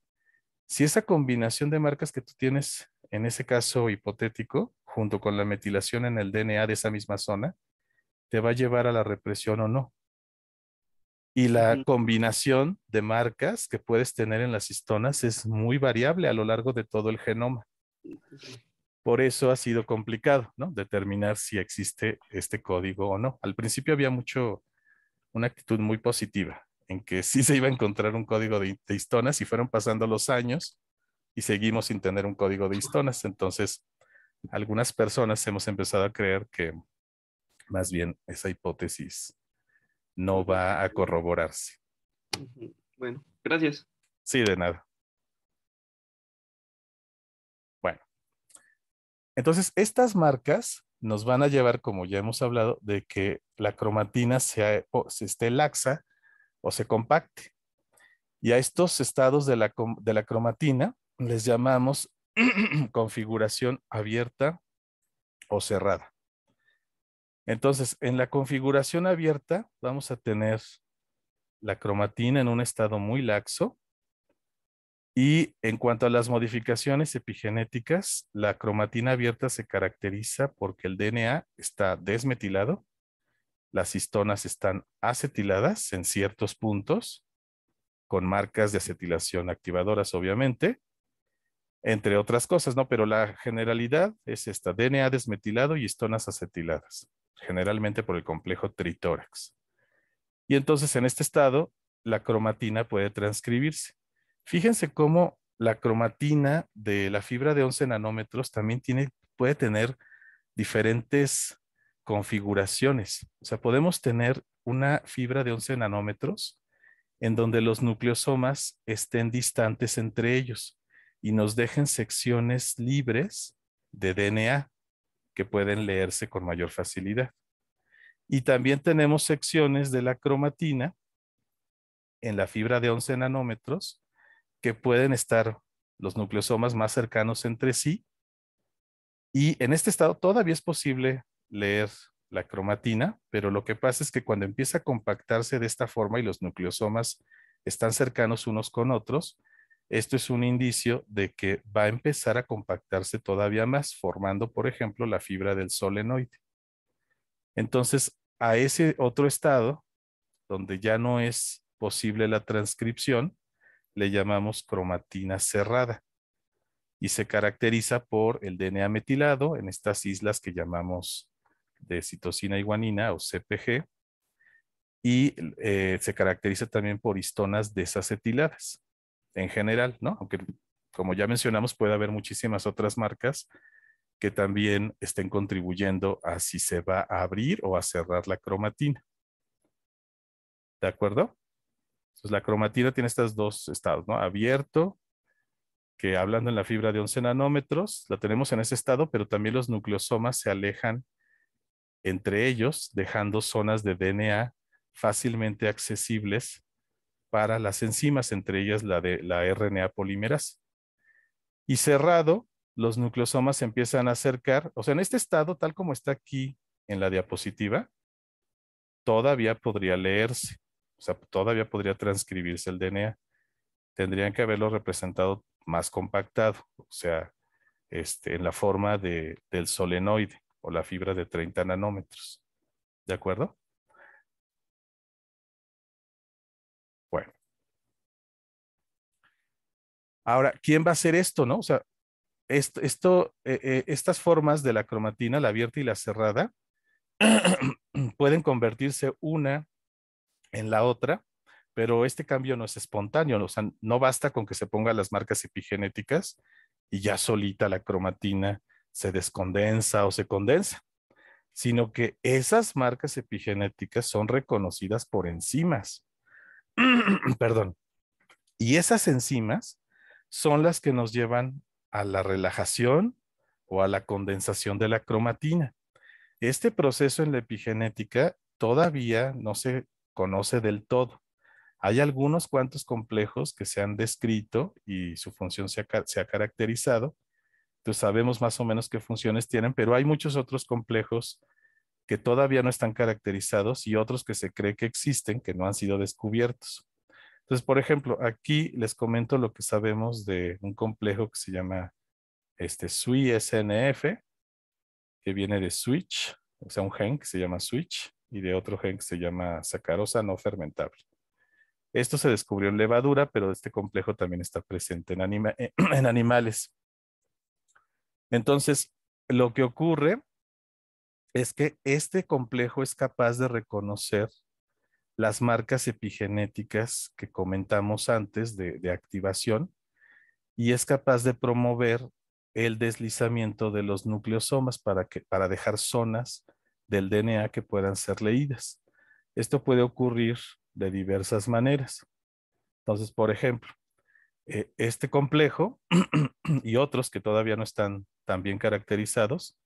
si esa combinación de marcas que tú tienes en ese caso hipotético, junto con la metilación en el DNA de esa misma zona, te va a llevar a la represión o no. Y la combinación de marcas que puedes tener en las histonas es muy variable a lo largo de todo el genoma. Por eso ha sido complicado, ¿no? Determinar si existe este código o no. Al principio había una actitud muy positiva en que sí se iba a encontrar un código de histonas y fueron pasando los años y seguimos sin tener un código de histonas. Entonces, algunas personas hemos empezado a creer que más bien esa hipótesis no va a corroborarse. Bueno, gracias. Sí, de nada. Bueno, entonces estas marcas nos van a llevar, como ya hemos hablado, de que la cromatina se esté laxa o se compacte. Y a estos estados de la cromatina les llamamos configuración abierta o cerrada. Entonces, en la configuración abierta vamos a tener la cromatina en un estado muy laxo. Y en cuanto a las modificaciones epigenéticas, la cromatina abierta se caracteriza porque el DNA está desmetilado, las histonas están acetiladas en ciertos puntos, con marcas de acetilación activadoras, obviamente, entre otras cosas, ¿no? Pero la generalidad es esta, DNA desmetilado y histonas acetiladas, generalmente por el complejo tritórax. Y entonces en este estado, la cromatina puede transcribirse. Fíjense cómo la cromatina de la fibra de 11 nanómetros también puede tener diferentes configuraciones. O sea, podemos tener una fibra de 11 nanómetros en donde los nucleosomas estén distantes entre ellos y nos dejen secciones libres de DNA que pueden leerse con mayor facilidad. Y también tenemos secciones de la cromatina en la fibra de 11 nanómetros que pueden estar los nucleosomas más cercanos entre sí. Y en este estado todavía es posible leer la cromatina, pero lo que pasa es que cuando empieza a compactarse de esta forma y los nucleosomas están cercanos unos con otros, esto es un indicio de que va a empezar a compactarse todavía más, formando, por ejemplo, la fibra del solenoide. Entonces, a ese otro estado, donde ya no es posible la transcripción, le llamamos cromatina cerrada y se caracteriza por el DNA metilado en estas islas que llamamos de citosina y guanina o CpG, y se caracteriza también por histonas desacetiladas en general, ¿no? Aunque, como ya mencionamos, puede haber muchísimas otras marcas que también estén contribuyendo a si se va a abrir o a cerrar la cromatina. ¿De acuerdo? Entonces, la cromatina tiene estos dos estados, ¿no? Abierto, que hablando en la fibra de 11 nanómetros, la tenemos en ese estado, pero también los nucleosomas se alejan entre ellos, dejando zonas de DNA fácilmente accesibles para las enzimas, entre ellas la de la RNA polimerasa. Y cerrado, los nucleosomas se empiezan a acercar, o sea, en este estado, tal como está aquí en la diapositiva, todavía podría leerse, o sea, todavía podría transcribirse el DNA. Tendrían que haberlo representado más compactado, o sea, en la forma del solenoide o la fibra de 30 nanómetros. ¿De acuerdo? Bueno. Ahora, ¿quién va a hacer esto, no? O sea, estas formas de la cromatina, la abierta y la cerrada, pueden convertirse una en la otra, pero este cambio no es espontáneo, o sea, no basta con que se pongan las marcas epigenéticas y ya solita la cromatina se descondensa o se condensa, sino que esas marcas epigenéticas son reconocidas por enzimas. Perdón. Y esas enzimas son las que nos llevan a la relajación o a la condensación de la cromatina. Este proceso en la epigenética todavía no se conoce del todo. Hay algunos cuantos complejos que se han descrito y su función se ha caracterizado. Entonces sabemos más o menos qué funciones tienen, pero hay muchos otros complejos que todavía no están caracterizados y otros que se cree que existen que no han sido descubiertos. Entonces, por ejemplo, aquí les comento lo que sabemos de un complejo que se llama SWI-SNF, que viene de switch, o sea, un gen que se llama switch, y de otro gen que se llama sacarosa no fermentable. Esto se descubrió en levadura, pero este complejo también está presente en animales. Entonces, lo que ocurre es que este complejo es capaz de reconocer las marcas epigenéticas que comentamos antes de activación y es capaz de promover el deslizamiento de los nucleosomas para dejar zonas del DNA que puedan ser leídas. Esto puede ocurrir de diversas maneras. Entonces, por ejemplo, este complejo y otros que todavía no están tan bien caracterizados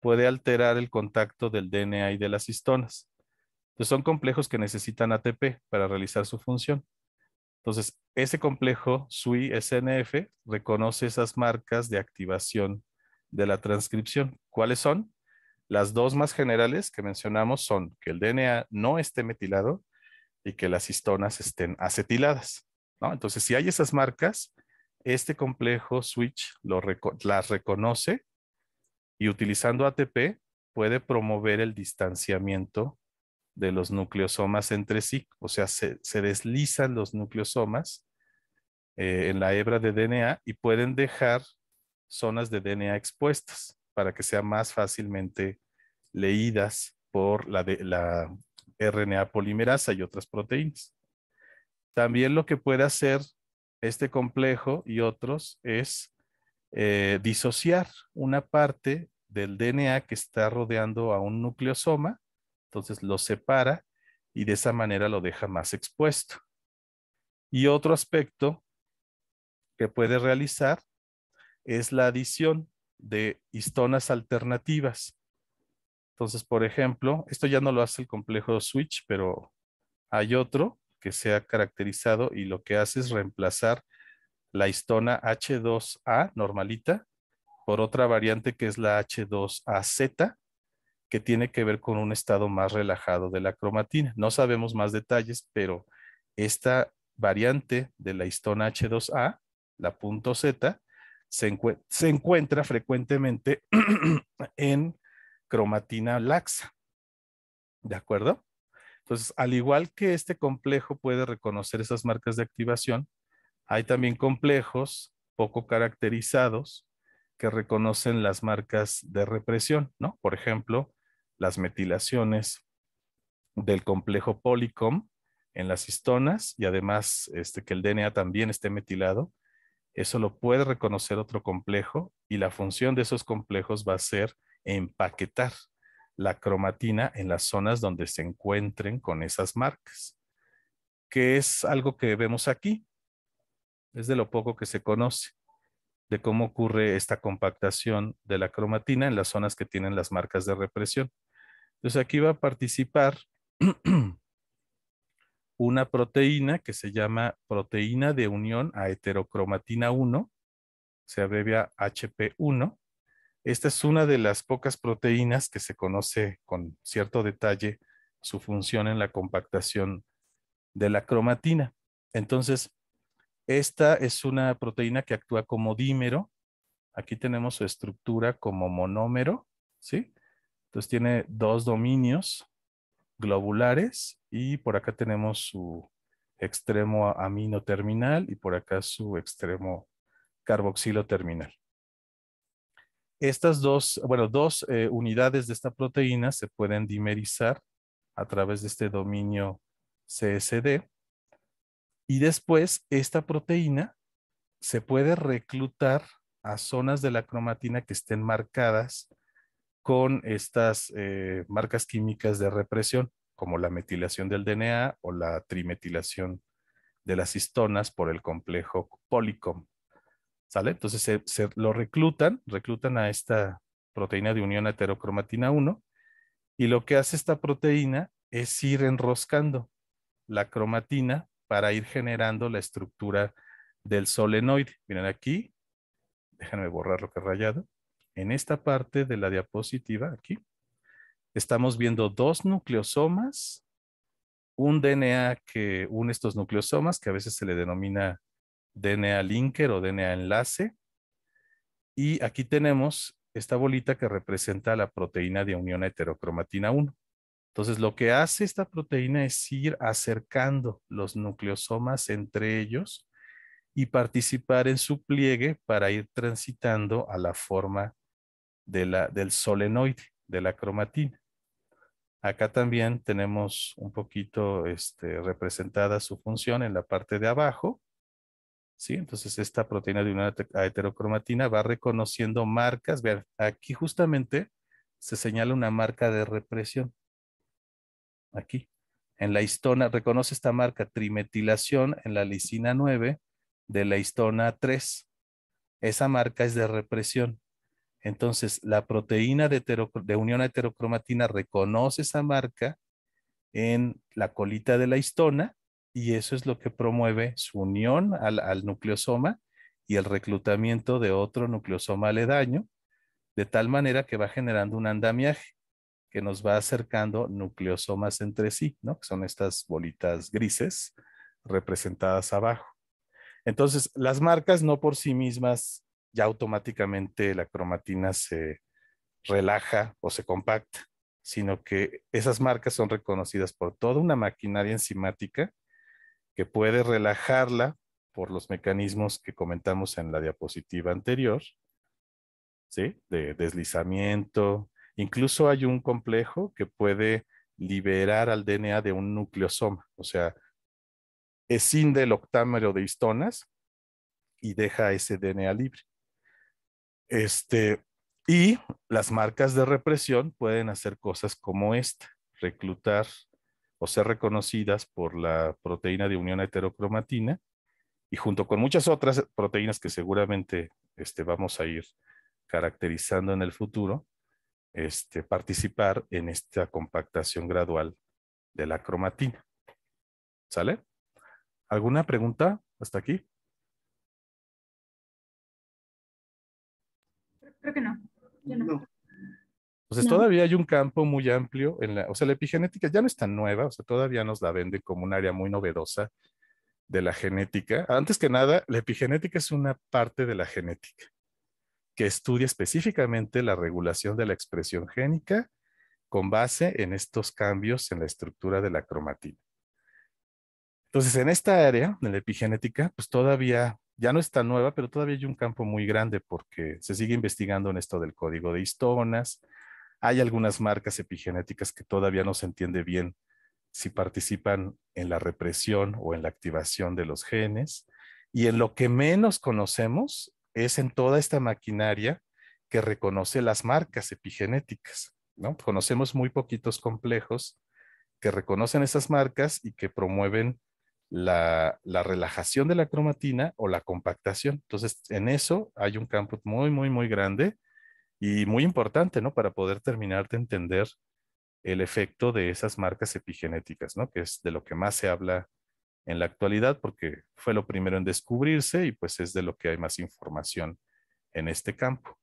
puede alterar el contacto del DNA y de las histonas. Entonces, son complejos que necesitan ATP para realizar su función. Entonces, ese complejo SWI-SNF reconoce esas marcas de activación de la transcripción. ¿Cuáles son? Las dos más generales que mencionamos son que el DNA no esté metilado y que las histonas estén acetiladas, ¿no? Entonces, si hay esas marcas, este complejo switch las reconoce y utilizando ATP puede promover el distanciamiento de los nucleosomas entre sí, o sea, se deslizan los nucleosomas en la hebra de DNA y pueden dejar zonas de DNA expuestas para que sean más fácilmente leídas por la RNA polimerasa y otras proteínas. También lo que puede hacer este complejo y otros es disociar una parte del DNA que está rodeando a un nucleosoma, entonces lo separa y de esa manera lo deja más expuesto. Y otro aspecto que puede realizar es la adición de histonas alternativas. Entonces, por ejemplo, esto ya no lo hace el complejo switch, pero hay otro que se ha caracterizado y lo que hace es reemplazar la histona H2A normalita por otra variante que es la H2AZ, que tiene que ver con un estado más relajado de la cromatina. No sabemos más detalles, pero esta variante de la histona H2A la punto Z, se encuentra frecuentemente en cromatina laxa. ¿De acuerdo? Entonces, al igual que este complejo puede reconocer esas marcas de activación, hay también complejos poco caracterizados que reconocen las marcas de represión, ¿no? Por ejemplo, las metilaciones del complejo Polycom en las histonas y además que el DNA también esté metilado. Eso lo puede reconocer otro complejo y la función de esos complejos va a ser empaquetar la cromatina en las zonas donde se encuentren con esas marcas, que es algo que vemos aquí. Es de lo poco que se conoce de cómo ocurre esta compactación de la cromatina en las zonas que tienen las marcas de represión. Entonces aquí va a participar una proteína que se llama proteína de unión a heterocromatina 1, se abrevia HP1. Esta es una de las pocas proteínas que se conoce con cierto detalle su función en la compactación de la cromatina. Entonces, esta es una proteína que actúa como dímero. Aquí tenemos su estructura como monómero, ¿sí? Entonces tiene dos dominios globulares y por acá tenemos su extremo amino terminal y por acá su extremo carboxilo terminal. Estas dos unidades de esta proteína se pueden dimerizar a través de este dominio CSD y después esta proteína se puede reclutar a zonas de la cromatina que estén marcadas con estas marcas químicas de represión, como la metilación del DNA o la trimetilación de las histonas por el complejo Polycom. ¿Sale? Entonces se lo reclutan a esta proteína de unión heterocromatina 1 y lo que hace esta proteína es ir enroscando la cromatina para ir generando la estructura del solenoide. Miren aquí, déjenme borrar lo que he rayado. En esta parte de la diapositiva, aquí, estamos viendo dos nucleosomas, un DNA que une estos nucleosomas, que a veces se le denomina DNA linker o DNA enlace. Y aquí tenemos esta bolita que representa la proteína de unión a heterocromatina 1. Entonces, lo que hace esta proteína es ir acercando los nucleosomas entre ellos y participar en su pliegue para ir transitando a la forma del solenoide, de la cromatina. Acá también tenemos un poquito representada su función en la parte de abajo. ¿Sí? Entonces esta proteína de una heterocromatina va reconociendo marcas. Vean, aquí justamente se señala una marca de represión. Aquí. En la histona, reconoce esta marca trimetilación en la lisina 9 de la histona 3. Esa marca es de represión. Entonces, la proteína de unión a heterocromatina reconoce esa marca en la colita de la histona y eso es lo que promueve su unión al nucleosoma y el reclutamiento de otro nucleosoma aledaño, de tal manera que va generando un andamiaje que nos va acercando nucleosomas entre sí, ¿no? Que son estas bolitas grises representadas abajo. Entonces, las marcas no por sí mismas, ya automáticamente la cromatina se relaja o se compacta, sino que esas marcas son reconocidas por toda una maquinaria enzimática que puede relajarla por los mecanismos que comentamos en la diapositiva anterior, ¿sí? De deslizamiento. Incluso hay un complejo que puede liberar al DNA de un nucleosoma, o sea, escinde el octámero de histonas y deja ese DNA libre. Y las marcas de represión pueden hacer cosas como esta, reclutar o ser reconocidas por la proteína de unión a heterocromatina y junto con muchas otras proteínas que seguramente vamos a ir caracterizando en el futuro, participar en esta compactación gradual de la cromatina. ¿Sale? ¿Alguna pregunta hasta aquí? Creo que no. Yo no. Entonces No. todavía hay un campo muy amplio o sea, la epigenética ya no es tan nueva, o sea, todavía nos la vende como un área muy novedosa de la genética. Antes que nada, la epigenética es una parte de la genética que estudia específicamente la regulación de la expresión génica con base en estos cambios en la estructura de la cromatina. Entonces, en esta área, en la epigenética, pues todavía, ya no está nueva, pero todavía hay un campo muy grande porque se sigue investigando en esto del código de histonas. Hay algunas marcas epigenéticas que todavía no se entiende bien si participan en la represión o en la activación de los genes. Y en lo que menos conocemos es en toda esta maquinaria que reconoce las marcas epigenéticas, ¿no? Conocemos muy poquitos complejos que reconocen esas marcas y que promueven la relajación de la cromatina o la compactación. Entonces, en eso hay un campo muy, muy, muy grande y muy importante, ¿no? Para poder terminar de entender el efecto de esas marcas epigenéticas, ¿no? Que es de lo que más se habla en la actualidad porque fue lo primero en descubrirse y pues es de lo que hay más información en este campo.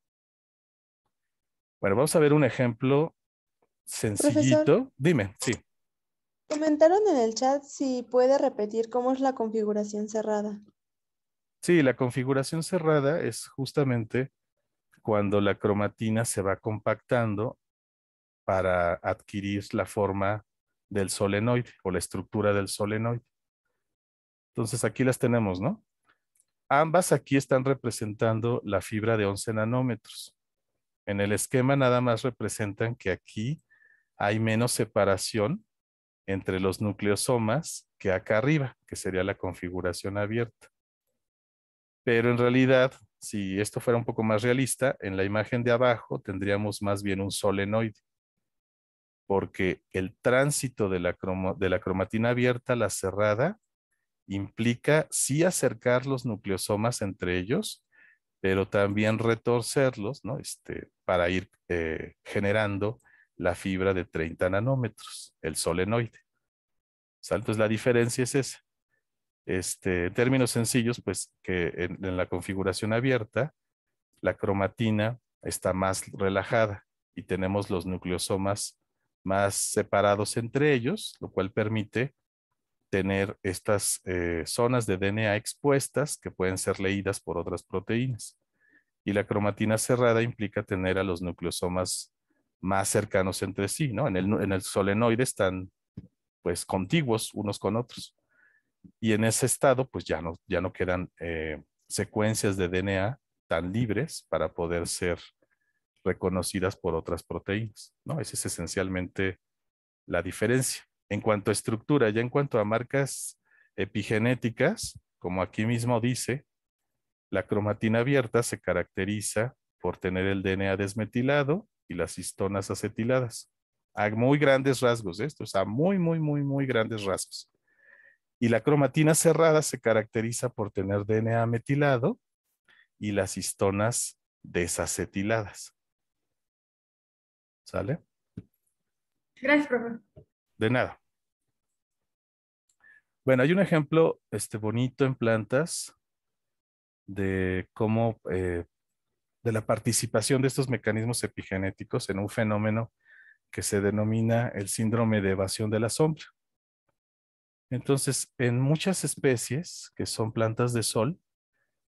Bueno, vamos a ver un ejemplo Profesor, sencillito. Dime, sí. comentaron en el chat si puede repetir cómo es la configuración cerrada. Sí, la configuración cerrada es justamente cuando la cromatina se va compactando para adquirir la forma del solenoide o la estructura del solenoide. Entonces aquí las tenemos, ¿no? Ambas aquí están representando la fibra de 11 nanómetros. En el esquema nada más representan que aquí hay menos separación entre los nucleosomas que acá arriba, que sería la configuración abierta. Pero en realidad, si esto fuera un poco más realista, en la imagen de abajo tendríamos más bien un solenoide, porque el tránsito de la cromatina abierta a la cerrada implica sí acercar los nucleosomas entre ellos, pero también retorcerlos, ¿no? Para ir generando la fibra de 30 nanómetros, el solenoide. ¿Sale? Entonces la diferencia es esa. En términos sencillos, pues que en la configuración abierta, la cromatina está más relajada y tenemos los nucleosomas más separados entre ellos, lo cual permite tener estas zonas de DNA expuestas que pueden ser leídas por otras proteínas. Y la cromatina cerrada implica tener a los nucleosomas más cercanos entre sí, ¿no? En el solenoide están pues contiguos unos con otros. Y en ese estado pues ya no quedan secuencias de DNA tan libres para poder ser reconocidas por otras proteínas, ¿no? Esa es esencialmente la diferencia. En cuanto a estructura, ya en cuanto a marcas epigenéticas, como aquí mismo dice, la cromatina abierta se caracteriza por tener el DNA desmetilado y las histonas acetiladas. A muy grandes rasgos, estos, a muy, muy, muy, muy grandes rasgos. Y la cromatina cerrada se caracteriza por tener DNA metilado y las histonas desacetiladas. ¿Sale? Gracias, profe. De nada. Bueno, hay un ejemplo bonito en plantas de cómo, de la participación de estos mecanismos epigenéticos en un fenómeno que se denomina el síndrome de evasión de la sombra. Entonces, en muchas especies que son plantas de sol,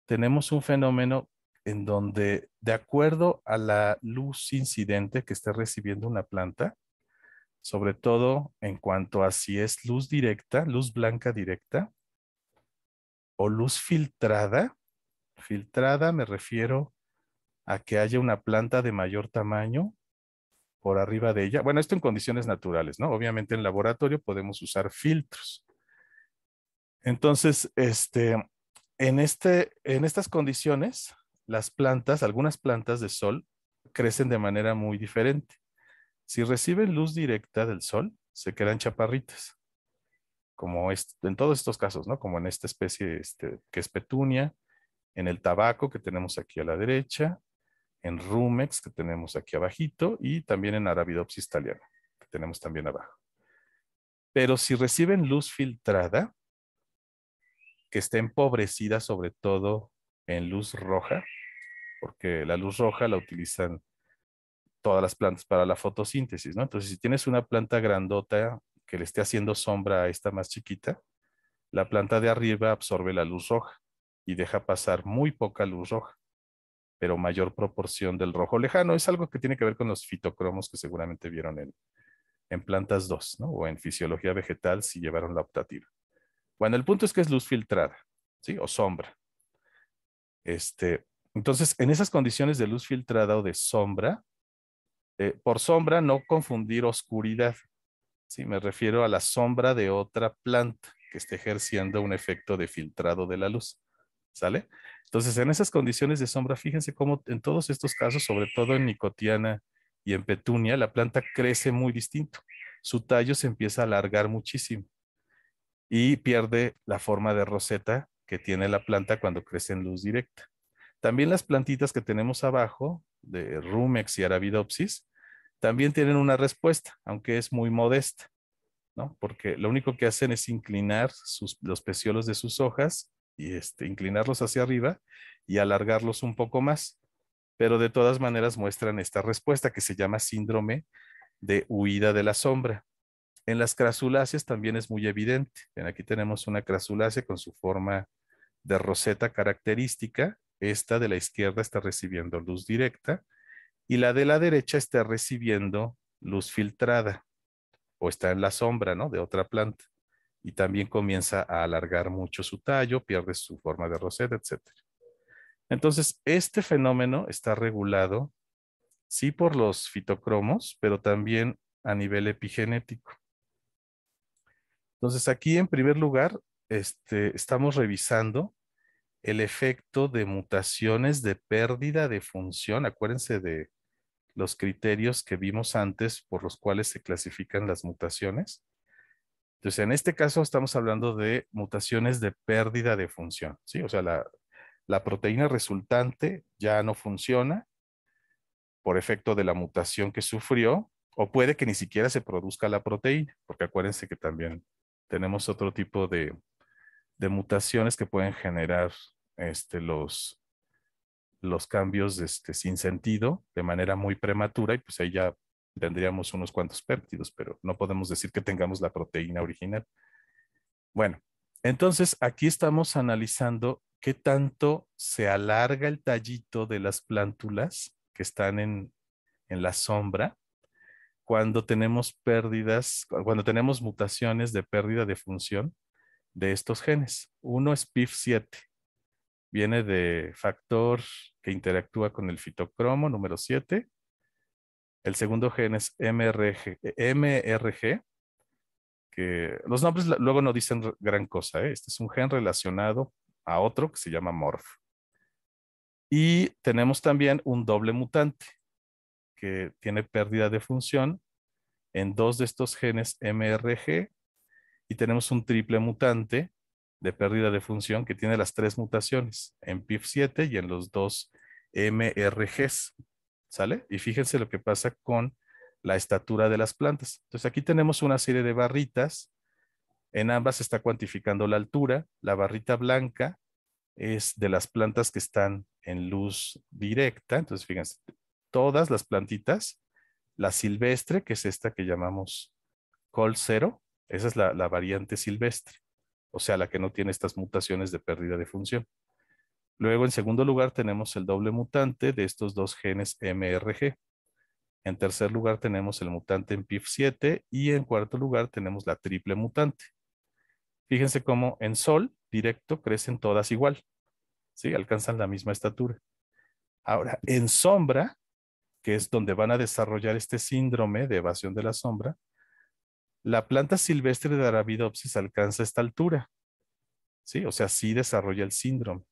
tenemos un fenómeno en donde, de acuerdo a la luz incidente que esté recibiendo una planta, sobre todo en cuanto a si es luz directa, luz blanca directa, o luz filtrada. Filtrada me refiero a que haya una planta de mayor tamaño por arriba de ella. Bueno, esto en condiciones naturales, ¿no? Obviamente en laboratorio podemos usar filtros. Entonces, en estas condiciones, las plantas, algunas plantas de sol, crecen de manera muy diferente. Si reciben luz directa del sol, se quedan chaparritas, como en todos estos casos, ¿no? Como en esta especie que es petunia, en el tabaco que tenemos aquí a la derecha, en Rumex que tenemos aquí abajito y también en Arabidopsis thaliana que tenemos también abajo. Pero si reciben luz filtrada, que esté empobrecida sobre todo en luz roja, porque la luz roja la utilizan todas las plantas para la fotosíntesis, ¿no? Entonces, si tienes una planta grandota que le esté haciendo sombra a esta más chiquita, La planta de arriba absorbe la luz roja y deja pasar muy poca luz roja, pero mayor proporción del rojo lejano. Es algo que tiene que ver con los fitocromos que seguramente vieron en plantas 2, ¿no? O en fisiología vegetal si llevaron la optativa. Bueno, el punto es que es luz filtrada, ¿sí? O sombra. Entonces, en esas condiciones de luz filtrada o de sombra, por sombra no confundir oscuridad, ¿sí? Me refiero a la sombra de otra planta que esté ejerciendo un efecto de filtrado de la luz, ¿sale? Entonces, en esas condiciones de sombra, fíjense cómo en todos estos casos, sobre todo en nicotiana y en petunia, la planta crece muy distinto. Su tallo se empieza a alargar muchísimo y pierde la forma de roseta que tiene la planta cuando crece en luz directa. También las plantitas que tenemos abajo, de Rumex y Arabidopsis, también tienen una respuesta, aunque es muy modesta, ¿no? Porque lo único que hacen es inclinar los peciolos de sus hojas y inclinarlos hacia arriba y alargarlos un poco más. Pero de todas maneras muestran esta respuesta que se llama síndrome de huida de la sombra. En las crasuláceas también es muy evidente. Ven, aquí tenemos una crasulácea con su forma de roseta característica. Esta de la izquierda está recibiendo luz directa y la de la derecha está recibiendo luz filtrada o está en la sombra, ¿no? De otra planta. Y también comienza a alargar mucho su tallo, pierde su forma de roseta, etc. Entonces, este fenómeno está regulado, sí, por los fitocromos, pero también a nivel epigenético. Entonces, aquí en primer lugar, estamos revisando el efecto de mutaciones de pérdida de función. Acuérdense de los criterios que vimos antes por los cuales se clasifican las mutaciones. Entonces, en este caso estamos hablando de mutaciones de pérdida de función, ¿sí? O sea, la proteína resultante ya no funciona por efecto de la mutación que sufrió, o puede que ni siquiera se produzca la proteína, porque acuérdense que también tenemos otro tipo de mutaciones que pueden generar los cambios sin sentido de manera muy prematura y pues ahí ya tendríamos unos cuantos péptidos, pero no podemos decir que tengamos la proteína original. Bueno, entonces aquí estamos analizando qué tanto se alarga el tallito de las plántulas que están en la sombra cuando tenemos pérdidas, cuando tenemos mutaciones de pérdida de función de estos genes. Uno es PIF7, viene de factor que interactúa con el fitocromo número 7. El segundo gen es MRG, que los nombres luego no dicen gran cosa, ¿eh? Este es un gen relacionado a otro que se llama MORF. Y tenemos también un doble mutante que tiene pérdida de función en dos de estos genes MRG y tenemos un triple mutante de pérdida de función que tiene las tres mutaciones en PIF7 y en los dos MRGs. ¿Sale? Y fíjense lo que pasa con la estatura de las plantas. Entonces aquí tenemos una serie de barritas. En ambas se está cuantificando la altura. La barrita blanca es de las plantas que están en luz directa. Entonces fíjense, todas las plantitas, la silvestre, que es esta que llamamos Col 0, esa es la variante silvestre, o sea, la que no tiene estas mutaciones de pérdida de función. Luego, en segundo lugar, tenemos el doble mutante de estos dos genes MRG. En tercer lugar, tenemos el mutante en PIF7 y en cuarto lugar, tenemos la triple mutante. Fíjense cómo en sol directo crecen todas igual, ¿sí? Alcanzan la misma estatura. Ahora, en sombra, que es donde van a desarrollar este síndrome de evasión de la sombra, la planta silvestre de Arabidopsis alcanza esta altura, ¿sí? O sea, sí desarrolla el síndrome.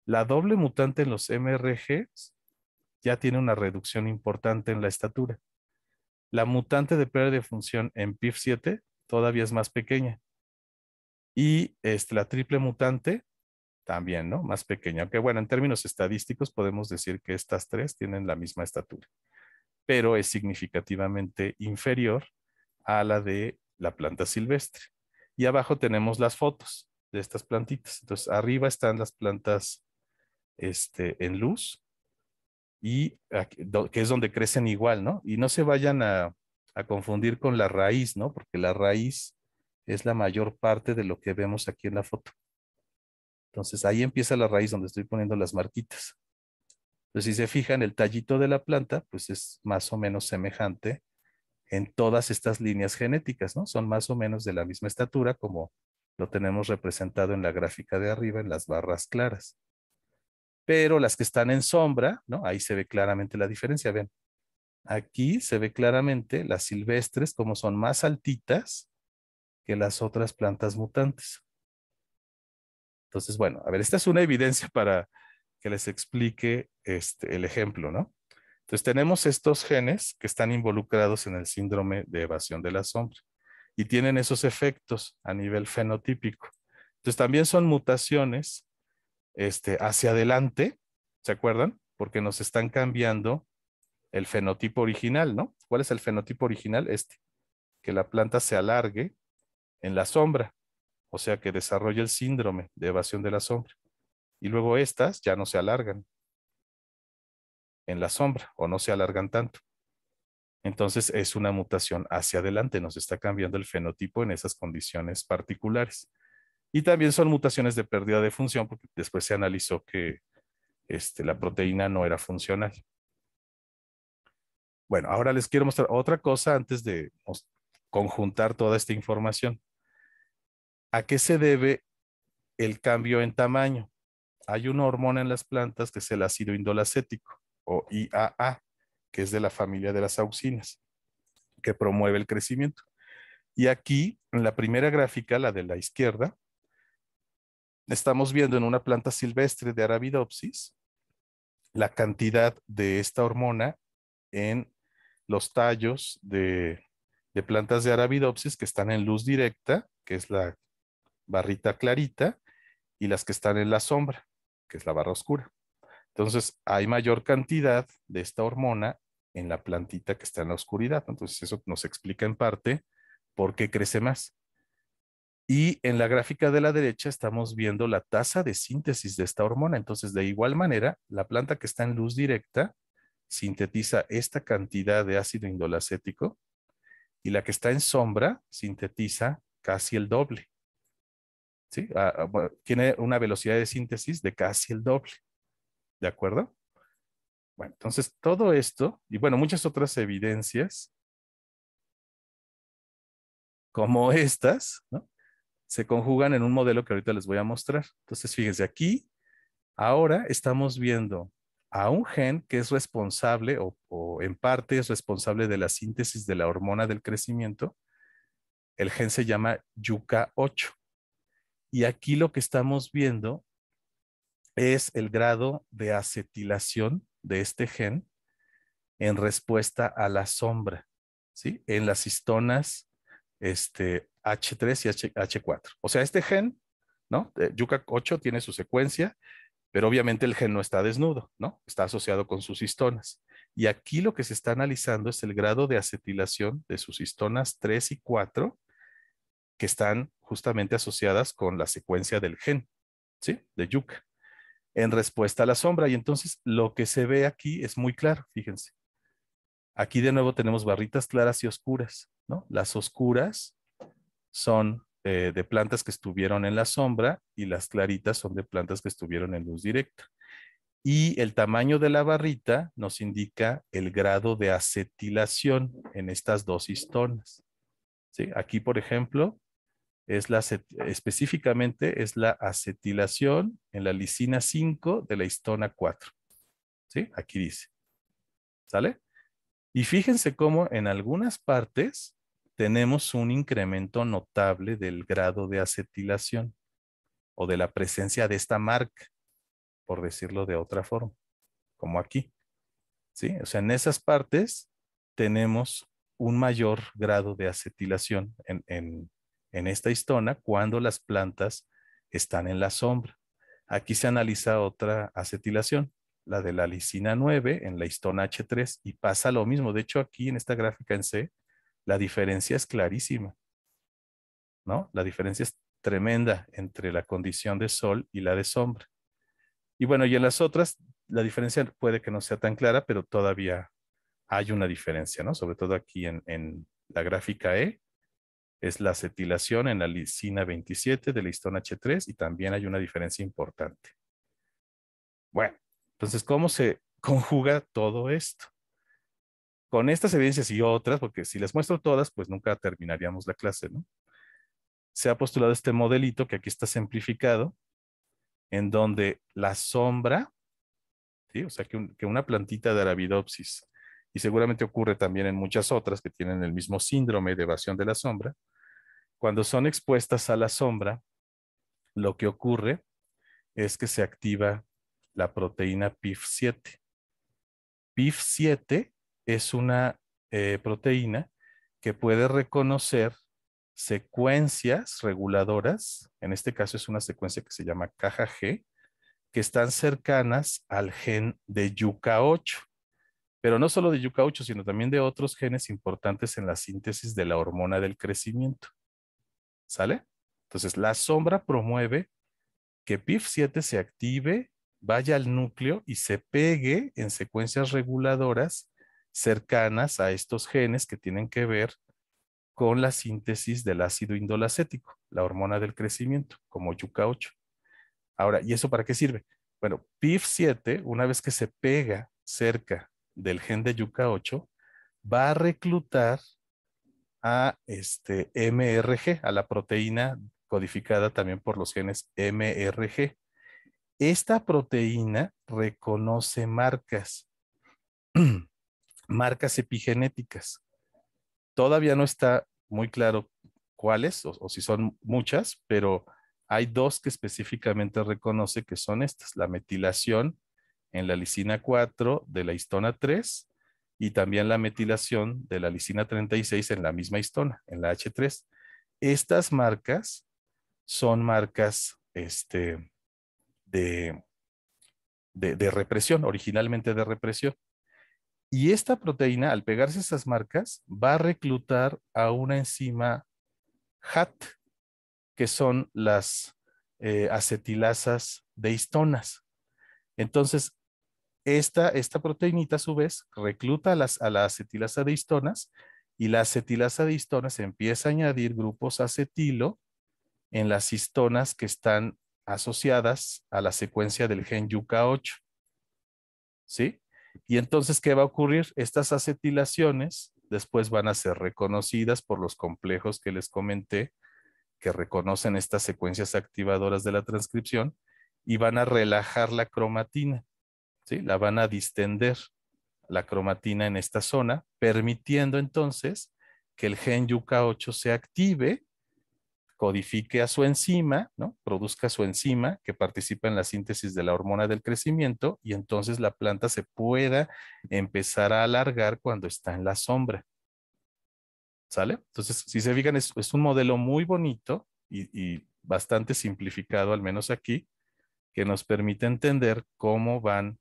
La doble mutante en los MRG ya tiene una reducción importante en la estatura. La mutante de pérdida de función en PIF7 todavía es más pequeña. Y la triple mutante también, ¿no? Más pequeña. Aunque bueno, en términos estadísticos podemos decir que estas tres tienen la misma estatura, pero es significativamente inferior a la de la planta silvestre. Y abajo tenemos las fotos de estas plantitas. Entonces, arriba están las plantas en luz y aquí, que es donde crecen igual, ¿no? Y no se vayan a confundir con la raíz, ¿no? Porque la raíz es la mayor parte de lo que vemos aquí en la foto. Entonces ahí empieza la raíz donde estoy poniendo las marquitas. Entonces, si se fijan, el tallito de la planta, pues es más o menos semejante en todas estas líneas genéticas, ¿no? Son más o menos de la misma estatura como lo tenemos representado en la gráfica de arriba en las barras claras. Pero las que están en sombra, ¿no? Ahí se ve claramente la diferencia, ven. Aquí se ve claramente las silvestres como son más altitas que las otras plantas mutantes. Entonces, bueno, a ver, esta es una evidencia para que les explique el ejemplo, ¿no? Entonces tenemos estos genes que están involucrados en el síndrome de evasión de la sombra y tienen esos efectos a nivel fenotípico. Entonces también son mutaciones hacia adelante, ¿se acuerdan? Porque nos están cambiando el fenotipo original, ¿no? ¿Cuál es el fenotipo original? Que la planta se alargue en la sombra, o sea que desarrolle el síndrome de evasión de la sombra. Y luego estas ya no se alargan en la sombra o no se alargan tanto. Entonces es una mutación hacia adelante, nos está cambiando el fenotipo en esas condiciones particulares. Y también son mutaciones de pérdida de función, porque después se analizó que la proteína no era funcional. Bueno, ahora les quiero mostrar otra cosa antes de conjuntar toda esta información. ¿A qué se debe el cambio en tamaño? Hay una hormona en las plantas que es el ácido indolacético, o IAA, que es de la familia de las auxinas, que promueve el crecimiento. Y aquí, en la primera gráfica, la de la izquierda, estamos viendo en una planta silvestre de Arabidopsis la cantidad de esta hormona en los tallos de plantas de Arabidopsis que están en luz directa, que es la barrita clarita, y las que están en la sombra, que es la barra oscura. Entonces, hay mayor cantidad de esta hormona en la plantita que está en la oscuridad. Entonces, eso nos explica en parte por qué crece más. Y en la gráfica de la derecha estamos viendo la tasa de síntesis de esta hormona. Entonces, de igual manera, la planta que está en luz directa sintetiza esta cantidad de ácido indolacético y la que está en sombra sintetiza casi el doble. ¿Sí? Bueno, tiene una velocidad de síntesis de casi el doble. ¿De acuerdo? Bueno, entonces todo esto, y bueno, muchas otras evidencias como estas, ¿no? Se conjugan en un modelo que ahorita les voy a mostrar. Entonces, fíjense, aquí ahora estamos viendo a un gen que es responsable o en parte es responsable de la síntesis de la hormona del crecimiento. El gen se llama YUCA8. Y aquí lo que estamos viendo es el grado de acetilación de este gen en respuesta a la sombra, ¿sí? En las histonas H3 y H4. O sea, este gen, ¿no? YUCA8 tiene su secuencia, pero obviamente el gen no está desnudo, ¿no? Está asociado con sus histonas. Y aquí lo que se está analizando es el grado de acetilación de sus histonas 3 y 4, que están justamente asociadas con la secuencia del gen, ¿sí? De YUCA, en respuesta a la sombra. Y entonces lo que se ve aquí es muy claro, fíjense. Aquí de nuevo tenemos barritas claras y oscuras, ¿no? Las oscuras son de plantas que estuvieron en la sombra y las claritas son de plantas que estuvieron en luz directa. Y el tamaño de la barrita nos indica el grado de acetilación en estas dos histonas. ¿Sí? Aquí, por ejemplo, específicamente es la acetilación en la lisina 5 de la histona 4. ¿Sí? Aquí dice. ¿Sale? Y fíjense cómo en algunas partes tenemos un incremento notable del grado de acetilación o de la presencia de esta marca, por decirlo de otra forma, como aquí. ¿Sí? O sea, en esas partes tenemos un mayor grado de acetilación en esta histona cuando las plantas están en la sombra. Aquí se analiza otra acetilación, la de la lisina 9 en la histona H3 y pasa lo mismo. De hecho, aquí en esta gráfica en C, la diferencia es clarísima, ¿no? La diferencia es tremenda entre la condición de sol y la de sombra. Y bueno, y en las otras, la diferencia puede que no sea tan clara, pero todavía hay una diferencia, ¿no? Sobre todo aquí en la gráfica E, es la acetilación en la lisina 27 de la histona H3 y también hay una diferencia importante. Bueno, entonces, ¿cómo se conjuga todo esto? Con estas evidencias y otras, porque si les muestro todas, pues nunca terminaríamos la clase, ¿no? Se ha postulado este modelito que aquí está simplificado, en donde la sombra, ¿sí? O sea, que una plantita de Arabidopsis, y seguramente ocurre también en muchas otras que tienen el mismo síndrome de evasión de la sombra, cuando son expuestas a la sombra, lo que ocurre es que se activa la proteína PIF7. PIF7 es una proteína que puede reconocer secuencias reguladoras, en este caso es una secuencia que se llama caja G, que están cercanas al gen de yuca8, pero no solo de yuca8, sino también de otros genes importantes en la síntesis de la hormona del crecimiento. ¿Sale? Entonces, la sombra promueve que PIF7 se active, vaya al núcleo y se pegue en secuencias reguladoras cercanas a estos genes que tienen que ver con la síntesis del ácido indolacético, la hormona del crecimiento, como yuca8. Ahora, ¿y eso para qué sirve? Bueno, PIF7, una vez que se pega cerca del gen de yuca8, va a reclutar a MRG, a la proteína codificada también por los genes MRG. Esta proteína reconoce marcas, marcas epigenéticas. Todavía no está muy claro cuáles o si son muchas, pero hay dos que específicamente reconoce que son estas, la metilación en la lisina 4 de la histona 3 y también la metilación de la lisina 36 en la misma histona, en la H3. Estas marcas son marcas de represión, originalmente de represión. Y esta proteína, al pegarse a esas marcas, va a reclutar a una enzima HAT, que son las acetilasas de histonas. Entonces, esta proteinita a su vez recluta a la acetilasa de histonas y la acetilasa de histonas empieza a añadir grupos acetilo en las histonas que están asociadas a la secuencia del gen yuca8. ¿Sí? Y entonces, ¿qué va a ocurrir? Estas acetilaciones después van a ser reconocidas por los complejos que les comenté, que reconocen estas secuencias activadoras de la transcripción y van a relajar la cromatina, ¿sí? La van a distender la cromatina en esta zona, permitiendo entonces que el gen yuca8 se active, codifique a su enzima, ¿no? Produzca su enzima que participa en la síntesis de la hormona del crecimiento y entonces la planta se pueda empezar a alargar cuando está en la sombra. ¿Sale? Entonces, si se fijan, es un modelo muy bonito y bastante simplificado, al menos aquí, que nos permite entender cómo van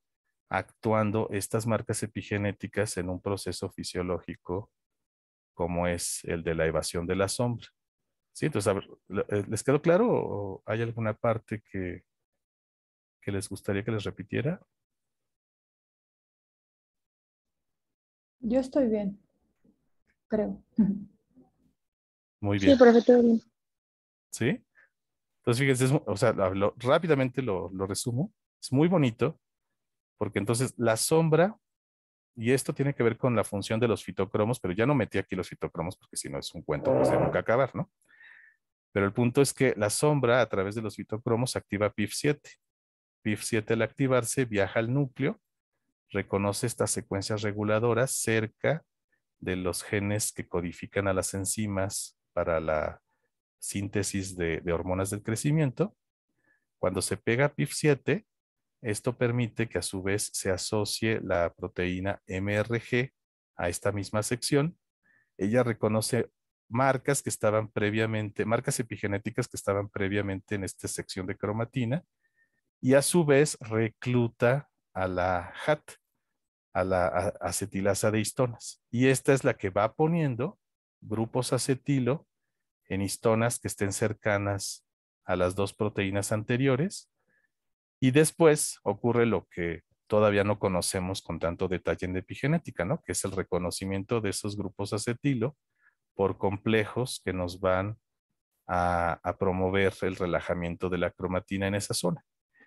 actuando estas marcas epigenéticas en un proceso fisiológico como es el de la evasión de la sombra. Sí, entonces, a ver, ¿les quedó claro o hay alguna parte que les gustaría que les repitiera? Yo estoy bien, creo. Muy Sí, bien, profe, todo bien. ¿sí? Entonces, fíjense, o sea, rápidamente lo resumo. Es muy bonito porque entonces la sombra, y esto tiene que ver con la función de los fitocromos, pero ya no metí aquí los fitocromos porque si no es un cuento pues de nunca acabar, ¿no? Pero el punto es que la sombra a través de los fitocromos activa PIF7. PIF7 al activarse viaja al núcleo, reconoce estas secuencias reguladoras cerca de los genes que codifican a las enzimas para la síntesis de hormonas del crecimiento. Cuando se pega PIF7, esto permite que a su vez se asocie la proteína MRG a esta misma sección. Ella reconoce marcas que estaban previamente, marcas epigenéticas que estaban previamente en esta sección de cromatina y a su vez recluta a la HAT, a la acetilasa de histonas. Y esta es la que va poniendo grupos acetilo en histonas que estén cercanas a las dos proteínas anteriores. Y después ocurre lo que todavía no conocemos con tanto detalle en epigenética, ¿no? Que es el reconocimiento de esos grupos acetilo por complejos que nos van a promover el relajamiento de la cromatina en esa zona.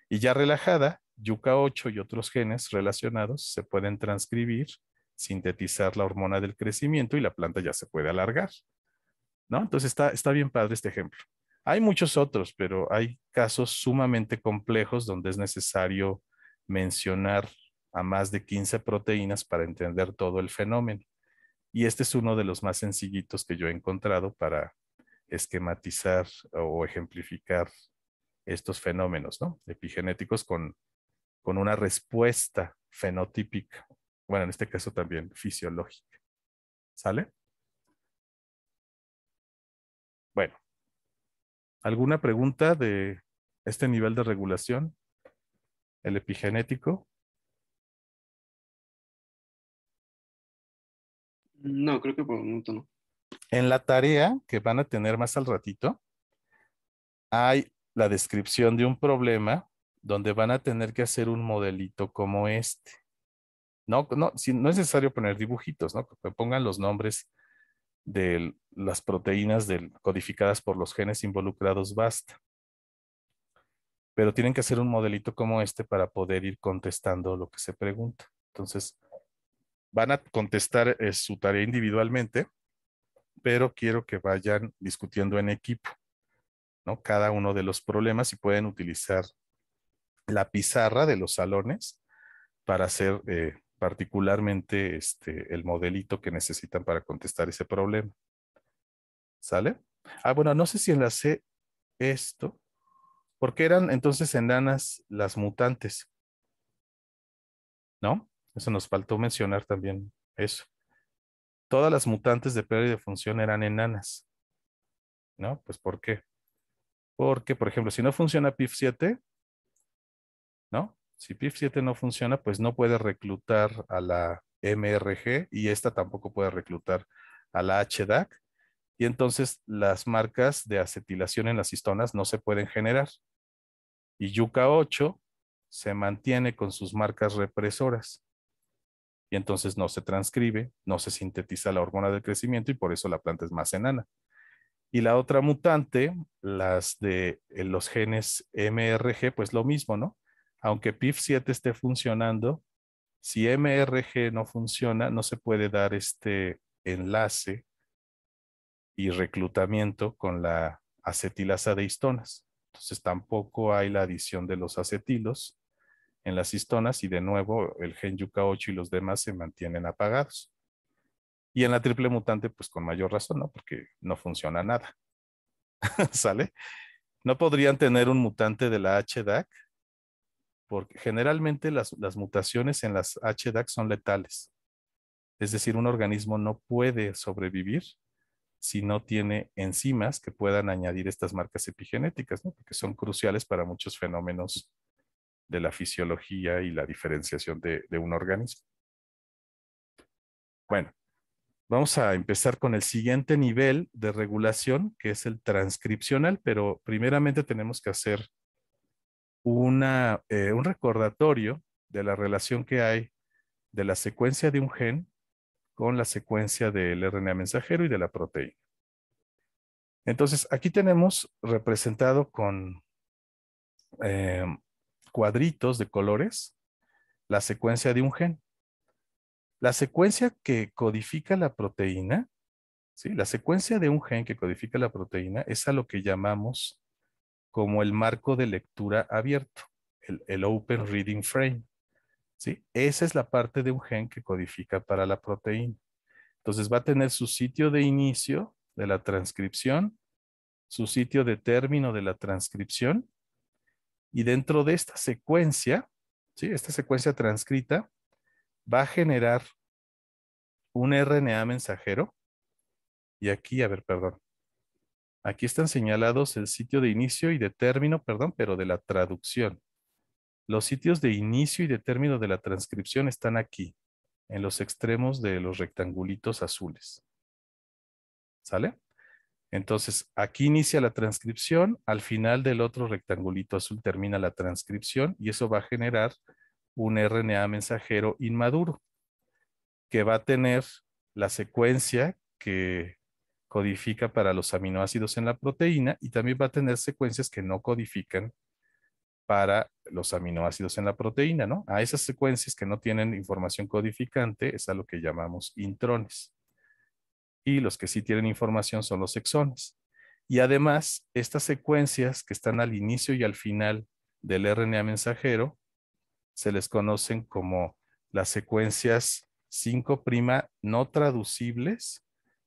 Y ya relajada, yuca 8 y otros genes relacionados se pueden transcribir, sintetizar la hormona del crecimiento y la planta ya se puede alargar, ¿no? Entonces está bien padre este ejemplo. Hay muchos otros, pero hay casos sumamente complejos donde es necesario mencionar a más de 15 proteínas para entender todo el fenómeno. Y este es uno de los más sencillitos que yo he encontrado para esquematizar o ejemplificar estos fenómenos, ¿no? Epigenéticos con una respuesta fenotípica. Bueno, en este caso también fisiológica. ¿Sale? Bueno, ¿alguna pregunta de este nivel de regulación? El epigenético. No, creo que por el momento no. En la tarea que van a tener más al ratito, hay la descripción de un problema donde van a tener que hacer un modelito como este. No, no es necesario poner dibujitos, ¿no? Que pongan los nombres de las proteínas codificadas por los genes involucrados, basta. Pero tienen que hacer un modelito como este para poder ir contestando lo que se pregunta. Entonces, van a contestar su tarea individualmente, pero quiero que vayan discutiendo en equipo, ¿no? Cada uno de los problemas y pueden utilizar la pizarra de los salones para hacer particularmente el modelito que necesitan para contestar ese problema. ¿Sale? Bueno, no sé si enlacé esto, porque eran entonces enanas las mutantes, ¿no? Eso nos faltó mencionar también eso. Todas las mutantes de pérdida de función eran enanas, ¿no? Pues ¿por qué? Porque, por ejemplo, si no funciona PIF7, ¿no? Si PIF7 no funciona, pues no puede reclutar a la MRG y esta tampoco puede reclutar a la HDAC. Y entonces las marcas de acetilación en las histonas no se pueden generar. Y yuca 8 se mantiene con sus marcas represoras. Y entonces no se transcribe, no se sintetiza la hormona del crecimiento y por eso la planta es más enana. Y la otra mutante, las de los genes MRG, pues lo mismo, ¿no? Aunque PIF7 esté funcionando, si MRG no funciona, no se puede dar este enlace y reclutamiento con la acetilasa de histonas. Entonces tampoco hay la adición de los acetilos en las histonas y de nuevo el gen yuca 8 y los demás se mantienen apagados. Y en la triple mutante, pues con mayor razón, ¿no? Porque no funciona nada. ¿Sale? No podrían tener un mutante de la HDAC porque generalmente las mutaciones en las HDAC son letales. Es decir, un organismo no puede sobrevivir si no tiene enzimas que puedan añadir estas marcas epigenéticas, ¿no? Porque son cruciales para muchos fenómenos de la fisiología y la diferenciación de un organismo. Bueno, vamos a empezar con el siguiente nivel de regulación, que es el transcripcional, pero primeramente tenemos que hacer un recordatorio de la relación que hay de la secuencia de un gen con la secuencia del RNA mensajero y de la proteína. Entonces, aquí tenemos representado con eh, cuadritos de colores la secuencia de un gen. La secuencia que codifica la proteína, ¿sí? La secuencia de un gen que codifica la proteína es a lo que llamamos como el marco de lectura abierto, el Open Reading Frame, ¿sí? Esa es la parte de un gen que codifica para la proteína. Entonces va a tener su sitio de inicio de la transcripción, su sitio de término de la transcripción, y dentro de esta secuencia, ¿sí? Esta secuencia transcrita va a generar un RNA mensajero. Y aquí, a ver, perdón. Aquí están señalados el sitio de inicio y de término, perdón, pero de la traducción. Los sitios de inicio y de término de la transcripción están aquí, en los extremos de los rectangulitos azules. ¿Sale? Entonces, aquí inicia la transcripción, al final del otro rectangulito azul termina la transcripción y eso va a generar un RNA mensajero inmaduro que va a tener la secuencia que codifica para los aminoácidos en la proteína y también va a tener secuencias que no codifican para los aminoácidos en la proteína, ¿no? A esas secuencias que no tienen información codificante es a lo que llamamos intrones. Y los que sí tienen información son los exones. Y además, estas secuencias que están al inicio y al final del RNA mensajero se les conocen como las secuencias 5' no traducibles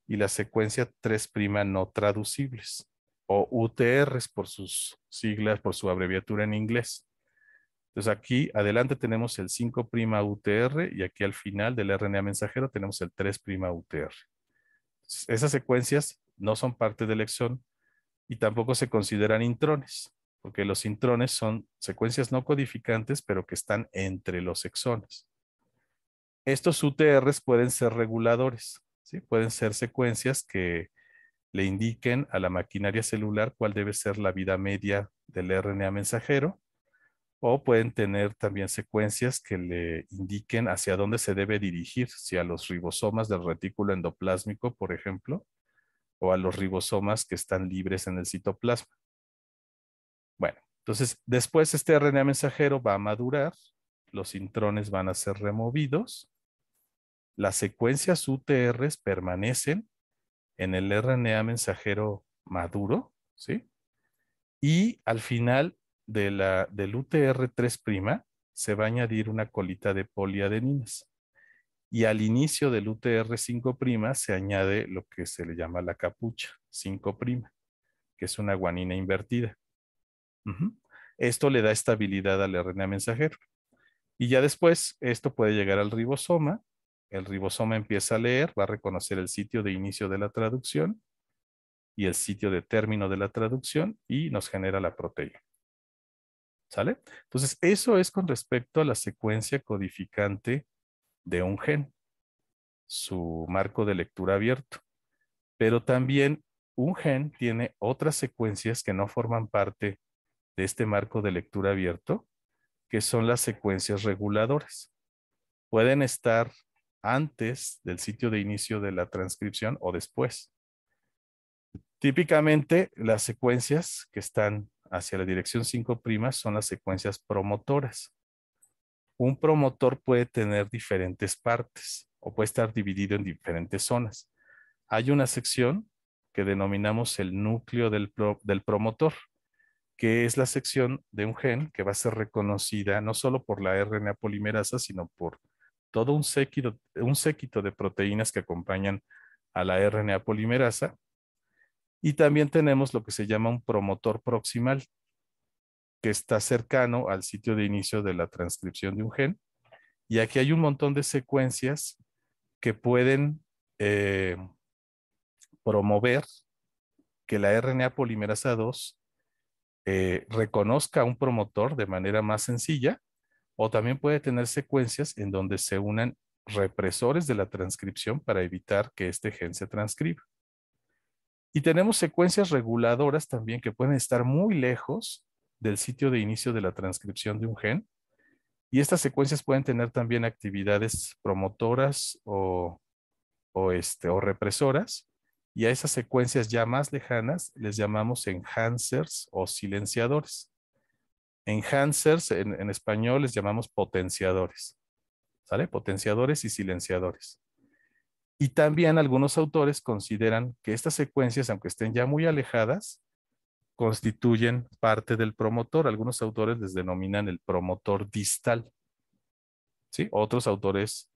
y la secuencia 3' no traducibles, o UTRs por sus siglas, por su abreviatura en inglés. Entonces aquí adelante tenemos el 5' UTR y aquí al final del RNA mensajero tenemos el 3' UTR. Entonces, esas secuencias no son parte del exón y tampoco se consideran intrones, porque los intrones son secuencias no codificantes, pero que están entre los exones. Estos UTRs pueden ser reguladores, ¿sí? Pueden ser secuencias que le indiquen a la maquinaria celular cuál debe ser la vida media del RNA mensajero, o pueden tener también secuencias que le indiquen hacia dónde se debe dirigir, si a los ribosomas del retículo endoplásmico, por ejemplo, o a los ribosomas que están libres en el citoplasma. Bueno, entonces después este RNA mensajero va a madurar, los intrones van a ser removidos, las secuencias UTRs permanecen en el RNA mensajero maduro, ¿sí? Y al final del UTR3' se va a añadir una colita de poliadeninas. Y al inicio del UTR5' se añade lo que se le llama la capucha 5', que es una guanina invertida. Esto le da estabilidad al RNA mensajero. Y ya después esto puede llegar al ribosoma. El ribosoma empieza a leer, va a reconocer el sitio de inicio de la traducción y el sitio de término de la traducción y nos genera la proteína. ¿Sale? Entonces, eso es con respecto a la secuencia codificante de un gen, su marco de lectura abierto. Pero también un gen tiene otras secuencias que no forman parte de este marco de lectura abierto, que son las secuencias reguladoras. Pueden estar antes del sitio de inicio de la transcripción o después. Típicamente, las secuencias que están hacia la dirección 5' son las secuencias promotoras. Un promotor puede tener diferentes partes o puede estar dividido en diferentes zonas. Hay una sección que denominamos el núcleo del promotor, que es la sección de un gen que va a ser reconocida no solo por la RNA polimerasa, sino por todo un séquito de proteínas que acompañan a la RNA polimerasa. Y también tenemos lo que se llama un promotor proximal, que está cercano al sitio de inicio de la transcripción de un gen. Y aquí hay un montón de secuencias que pueden promover que la RNA polimerasa 2 reconozca un promotor de manera más sencilla, o también puede tener secuencias en donde se unan represores de la transcripción para evitar que este gen se transcriba. Y tenemos secuencias reguladoras también que pueden estar muy lejos del sitio de inicio de la transcripción de un gen. Y estas secuencias pueden tener también actividades promotoras o represoras. Y a esas secuencias ya más lejanas les llamamos enhancers o silenciadores. Enhancers en español les llamamos potenciadores. ¿Sale? Potenciadores y silenciadores. Y también algunos autores consideran que estas secuencias, aunque estén ya muy alejadas, constituyen parte del promotor. Algunos autores les denominan el promotor distal. ¿Sí? Otros autores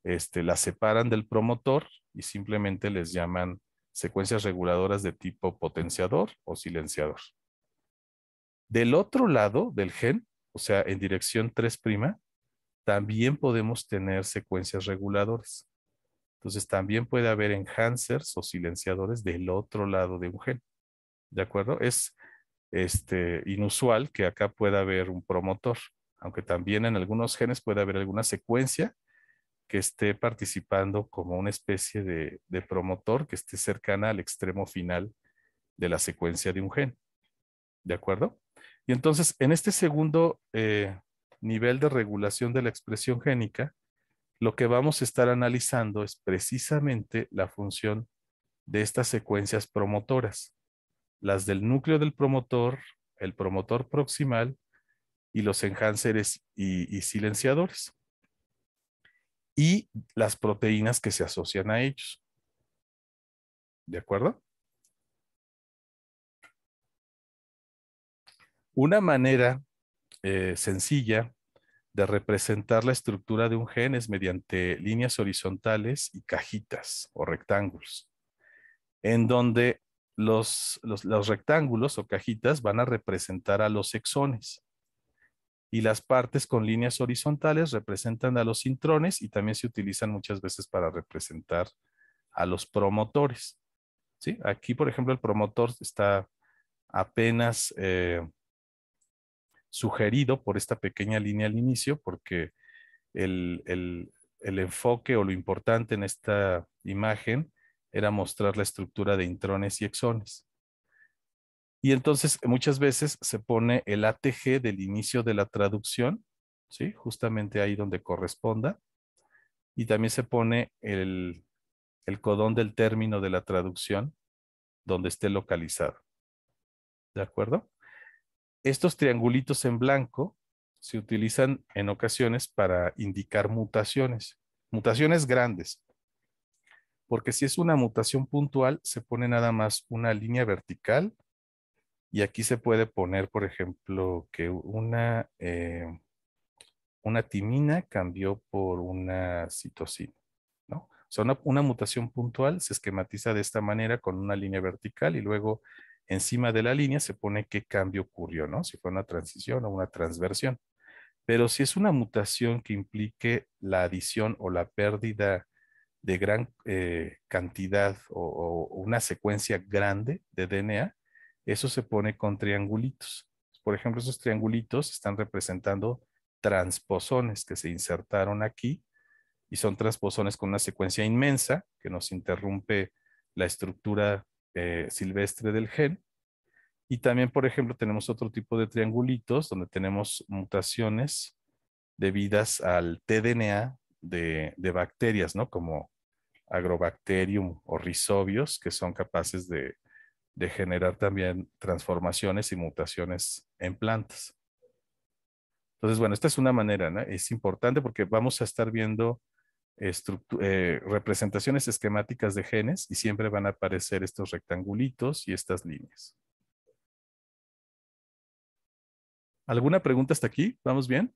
las separan del promotor y simplemente les llaman secuencias reguladoras de tipo potenciador o silenciador. Del otro lado del gen, o sea, en dirección 3', también podemos tener secuencias reguladoras. Entonces, también puede haber enhancers o silenciadores del otro lado de un gen. ¿De acuerdo? Es inusual que acá pueda haber un promotor, aunque también en algunos genes puede haber alguna secuencia que esté participando como una especie de promotor que esté cercana al extremo final de la secuencia de un gen. ¿De acuerdo? Y entonces, en este segundo nivel de regulación de la expresión génica, lo que vamos a estar analizando es precisamente la función de estas secuencias promotoras, las del núcleo del promotor, el promotor proximal y los enhancers y silenciadores, y las proteínas que se asocian a ellos. ¿De acuerdo? Una manera sencilla de representar la estructura de un gen es mediante líneas horizontales y cajitas o rectángulos, en donde los rectángulos o cajitas van a representar a los exones y las partes con líneas horizontales representan a los intrones y también se utilizan muchas veces para representar a los promotores. ¿Sí? Aquí, por ejemplo, el promotor está apenas sugerido por esta pequeña línea al inicio, porque el enfoque o lo importante en esta imagen era mostrar la estructura de intrones y exones. Y entonces muchas veces se pone el ATG del inicio de la traducción, ¿sí? Justamente ahí donde corresponda. Y también se pone el codón del término de la traducción donde esté localizado. ¿De acuerdo? Estos triangulitos en blanco se utilizan en ocasiones para indicar mutaciones grandes, porque si es una mutación puntual, se pone nada más una línea vertical y aquí se puede poner, por ejemplo, que una timina cambió por una citosina, ¿no? O sea, una mutación puntual se esquematiza de esta manera con una línea vertical y luego encima de la línea se pone qué cambio ocurrió, ¿no? Si fue una transición o una transversión. Pero si es una mutación que implique la adición o la pérdida de gran cantidad o una secuencia grande de DNA, eso se pone con triangulitos. Por ejemplo, esos triangulitos están representando transposones que se insertaron aquí y son transposones con una secuencia inmensa que nos interrumpe la estructura silvestre del gen. Y también, por ejemplo, tenemos otro tipo de triangulitos donde tenemos mutaciones debidas al tDNA de bacterias, ¿no? Como Agrobacterium o Rhizobios, que son capaces de generar también transformaciones y mutaciones en plantas. Entonces, bueno, esta es una manera, ¿no? Es importante porque vamos a estar viendo representaciones esquemáticas de genes y siempre van a aparecer estos rectangulitos y estas líneas. ¿Alguna pregunta hasta aquí? ¿Vamos bien?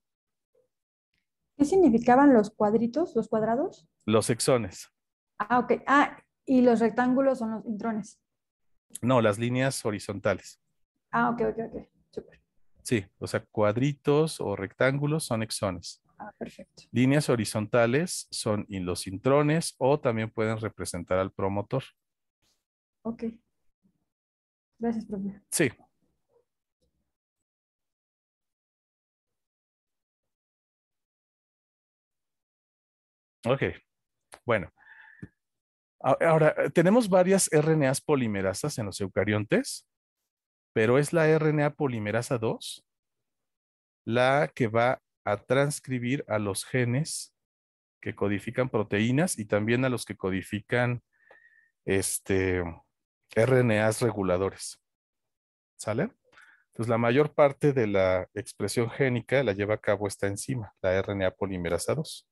¿Qué significaban los cuadritos, los cuadrados? Los exones. Ah, ok. Ah, y los rectángulos son los intrones. No, las líneas horizontales. Ah, ok, ok, ok. Súper. Sí, o sea, cuadritos o rectángulos son exones. Ah, perfecto. Líneas horizontales son los intrones o también pueden representar al promotor. Ok. Gracias, profe. Sí. Ok, bueno. Ahora, tenemos varias RNAs polimerasas en los eucariontes, pero es la RNA polimerasa 2 la que va a transcribir a los genes que codifican proteínas y también a los que codifican RNAs reguladores. ¿Sale? Entonces, la mayor parte de la expresión génica la lleva a cabo esta enzima, la RNA polimerasa 2.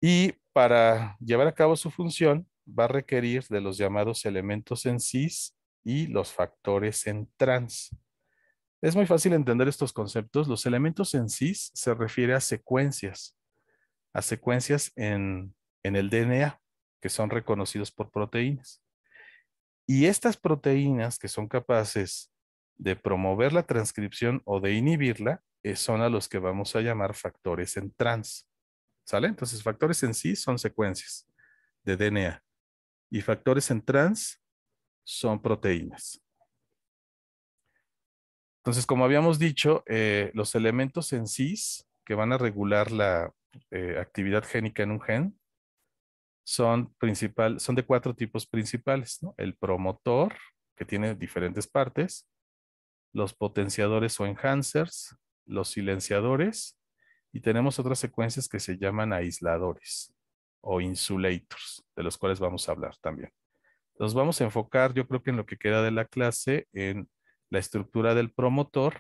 Y para llevar a cabo su función, va a requerir de los llamados elementos en cis y los factores en trans. Es muy fácil entender estos conceptos. Los elementos en cis se refiere a secuencias en el DNA que son reconocidos por proteínas. Y estas proteínas que son capaces de promover la transcripción o de inhibirla son a los que vamos a llamar factores en trans. ¿Sale? Entonces, factores en sí son secuencias de DNA y factores en trans son proteínas. Entonces, como habíamos dicho, los elementos en cis que van a regular la actividad génica en un gen son de 4 tipos principales, ¿no? El promotor, que tiene diferentes partes, los potenciadores o enhancers, los silenciadores, y tenemos otras secuencias que se llaman aisladores. o insulators, de los cuales vamos a hablar también. Nos vamos a enfocar, yo creo que en lo que queda de la clase, en la estructura del promotor,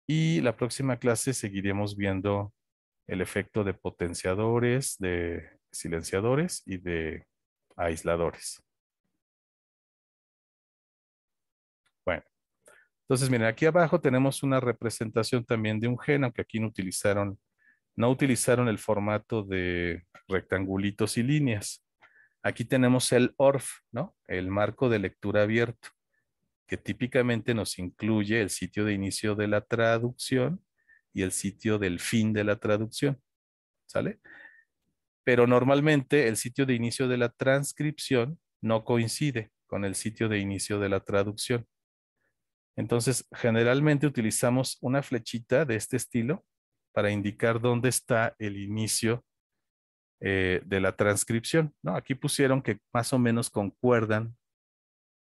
y la próxima clase seguiremos viendo el efecto de potenciadores, de silenciadores y de aisladores. Bueno, entonces miren, aquí abajo tenemos una representación también de un gen, aunque aquí no utilizaron el formato de rectangulitos y líneas. Aquí tenemos el ORF, ¿no? El marco de lectura abierto, que típicamente nos incluye el sitio de inicio de la traducción y el sitio del fin de la traducción, ¿sale? Pero normalmente el sitio de inicio de la transcripción no coincide con el sitio de inicio de la traducción. Entonces, generalmente utilizamos una flechita de este estilo para indicar dónde está el inicio de la transcripción, ¿no? Aquí pusieron que más o menos concuerdan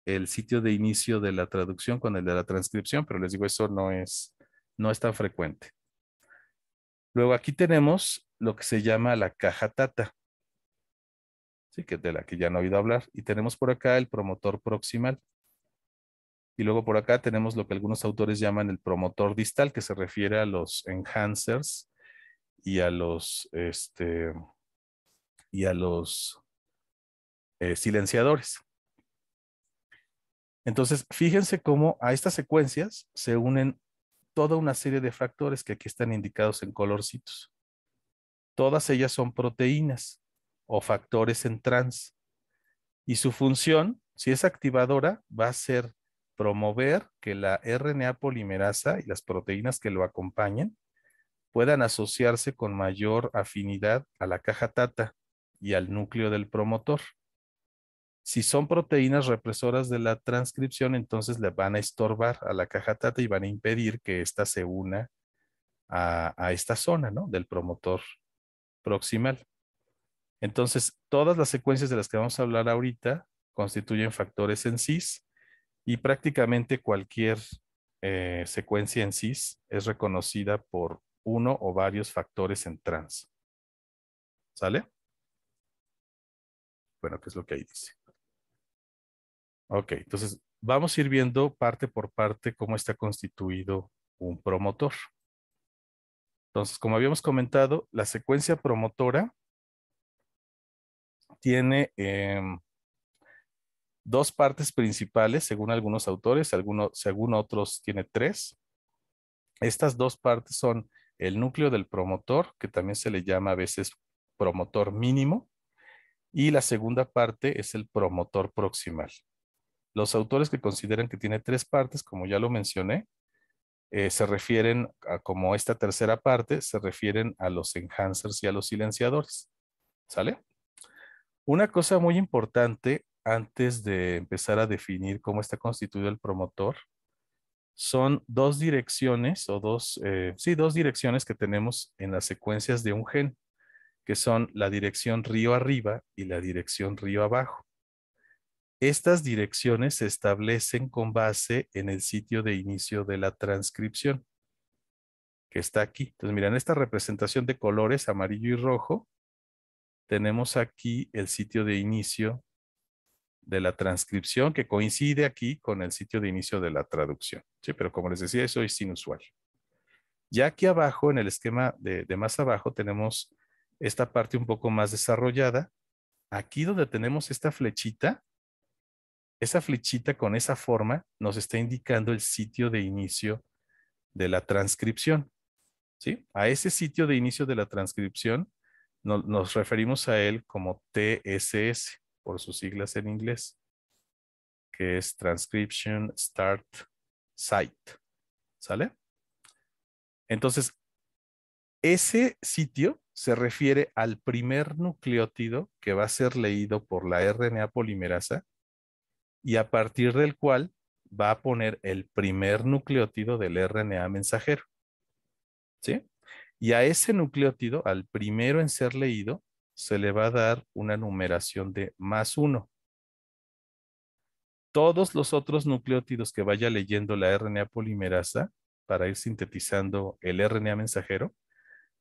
el sitio de inicio de la traducción con el de la transcripción, pero les digo, eso no es tan frecuente. Luego aquí tenemos lo que se llama la caja Tata, ¿sí? Que de la que ya no he oído hablar. Y tenemos por acá el promotor proximal. Y luego por acá tenemos lo que algunos autores llaman el promotor distal, que se refiere a los enhancers y a los, silenciadores. Entonces, fíjense cómo a estas secuencias se unen toda una serie de factores que aquí están indicados en colorcitos. Todas ellas son proteínas o factores en trans. Y su función, si es activadora, va a ser promover que la RNA polimerasa y las proteínas que lo acompañen puedan asociarse con mayor afinidad a la caja Tata y al núcleo del promotor. Si son proteínas represoras de la transcripción, entonces le van a estorbar a la caja Tata y van a impedir que ésta se una a esta zona, ¿no? Del promotor proximal. Entonces, todas las secuencias de las que vamos a hablar ahorita constituyen factores en cis y prácticamente cualquier secuencia en cis es reconocida por uno o varios factores en trans. ¿Sale? Bueno, ¿qué es lo que ahí dice? Ok, entonces vamos a ir viendo parte por parte cómo está constituido un promotor. Entonces, como habíamos comentado, la secuencia promotora tiene dos partes principales, según algunos autores, según otros tiene tres. Estas dos partes son el núcleo del promotor, que también se le llama a veces promotor mínimo, y la segunda parte es el promotor proximal. Los autores que consideran que tiene tres partes, como ya lo mencioné, se refieren a como esta tercera parte, se refieren a los enhancers y a los silenciadores. ¿Sale? Una cosa muy importante antes de empezar a definir cómo está constituido el promotor son dos direcciones o dos direcciones que tenemos en las secuencias de un gen, que son la dirección río arriba y la dirección río abajo. Estas direcciones se establecen con base en el sitio de inicio de la transcripción, que está aquí. Entonces, miren, esta representación de colores amarillo y rojo, tenemos aquí el sitio de inicio de la transcripción que coincide aquí con el sitio de inicio de la traducción. Sí, pero como les decía, eso es inusual. Ya aquí abajo, en el esquema de más abajo, tenemos esta parte un poco más desarrollada. Aquí donde tenemos esta flechita, esa flechita con esa forma nos está indicando el sitio de inicio de la transcripción. ¿Sí? A ese sitio de inicio de la transcripción nos referimos a él como TSS, por sus siglas en inglés, que es Transcription Start Site. ¿Sale? Entonces, ese sitio se refiere al primer nucleótido que va a ser leído por la RNA polimerasa y a partir del cual va a poner el primer nucleótido del RNA mensajero. ¿Sí? Y a ese nucleótido, al primero en ser leído, se le va a dar una numeración de +1. Todos los otros nucleótidos que vaya leyendo la RNA polimerasa para ir sintetizando el RNA mensajero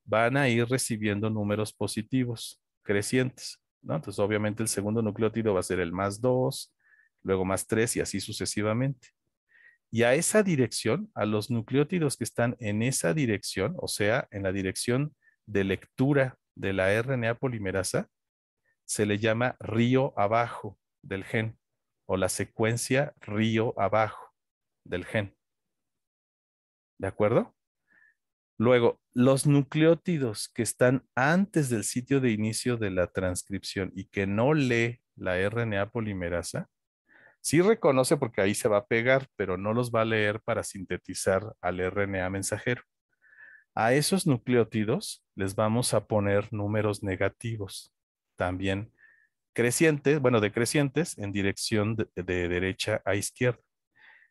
van a ir recibiendo números positivos. crecientes, ¿no? Entonces, obviamente, el segundo nucleótido va a ser el +2, luego +3 y así sucesivamente. Y a esa dirección, a los nucleótidos que están en esa dirección, o sea, en la dirección de lectura de la RNA polimerasa, se le llama río abajo del gen o la secuencia río abajo del gen. ¿De acuerdo? Luego, los nucleótidos que están antes del sitio de inicio de la transcripción y que no lee la RNA polimerasa, sí reconoce porque ahí se va a pegar, pero no los va a leer para sintetizar al RNA mensajero. A esos nucleótidos les vamos a poner números negativos, también crecientes, bueno, decrecientes en dirección de derecha a izquierda.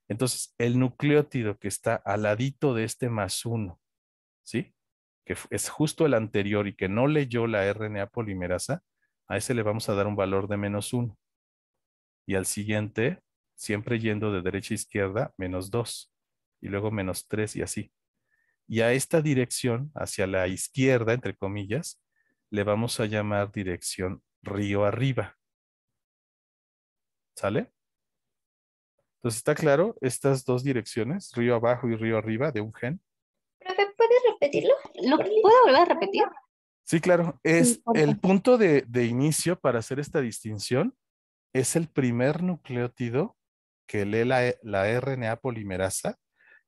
Entonces, el nucleótido que está al ladito de este +1, ¿sí? Que es justo el anterior y que no leyó la RNA polimerasa, a ese le vamos a dar un valor de -1. Y al siguiente, siempre yendo de derecha a izquierda, -2. Y luego -3 y así. Y a esta dirección, hacia la izquierda, entre comillas, le vamos a llamar dirección río arriba. ¿Sale? Entonces, ¿está claro estas dos direcciones, río abajo y río arriba de un gen? Profe, ¿puedes repetirlo? ¿Lo puedo volver a repetir? Sí, claro. Es el punto de inicio para hacer esta distinción. Es el primer nucleótido que lee la RNA polimerasa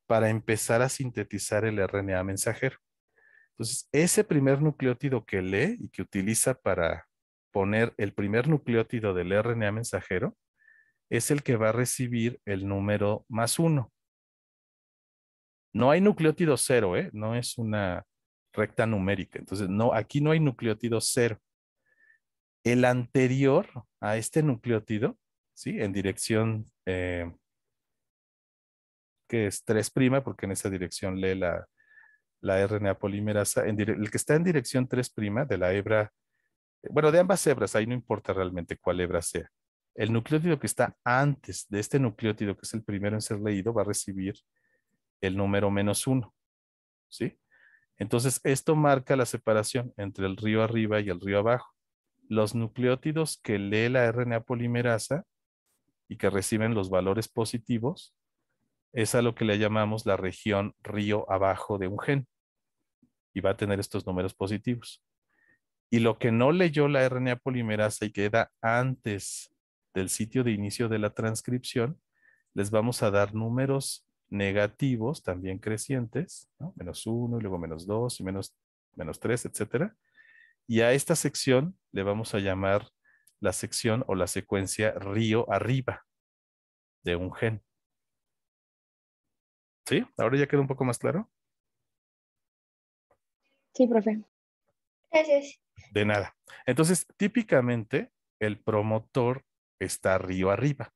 para empezar a sintetizar el RNA mensajero. Entonces, ese primer nucleótido que lee y que utiliza para poner el primer nucleótido del RNA mensajero es el que va a recibir el número +1. No hay nucleótido 0, ¿eh? No es una recta numérica. Entonces, no, aquí no hay nucleótido 0. El anterior a este nucleótido, ¿sí? En dirección que es 3', porque en esa dirección lee la RNA polimerasa. El que está en dirección 3' de la hebra, bueno, de ambas hebras, ahí no importa realmente cuál hebra sea. El nucleótido que está antes de este nucleótido, que es el primero en ser leído, va a recibir el número -1, ¿sí? Entonces, esto marca la separación entre el río arriba y el río abajo. Los nucleótidos que lee la RNA polimerasa y que reciben los valores positivos, es a lo que le llamamos la región río abajo de un gen. Y va a tener estos números positivos. Y lo que no leyó la RNA polimerasa y queda antes del sitio de inicio de la transcripción, les vamos a dar números negativos, también crecientes, ¿no? -1 y luego -2 y -3, etcétera. Y a esta sección le vamos a llamar la sección o la secuencia río arriba de un gen. ¿Sí? ¿Ahora ya queda un poco más claro? Sí, profe. Gracias. De nada. Entonces, típicamente, el promotor está río arriba,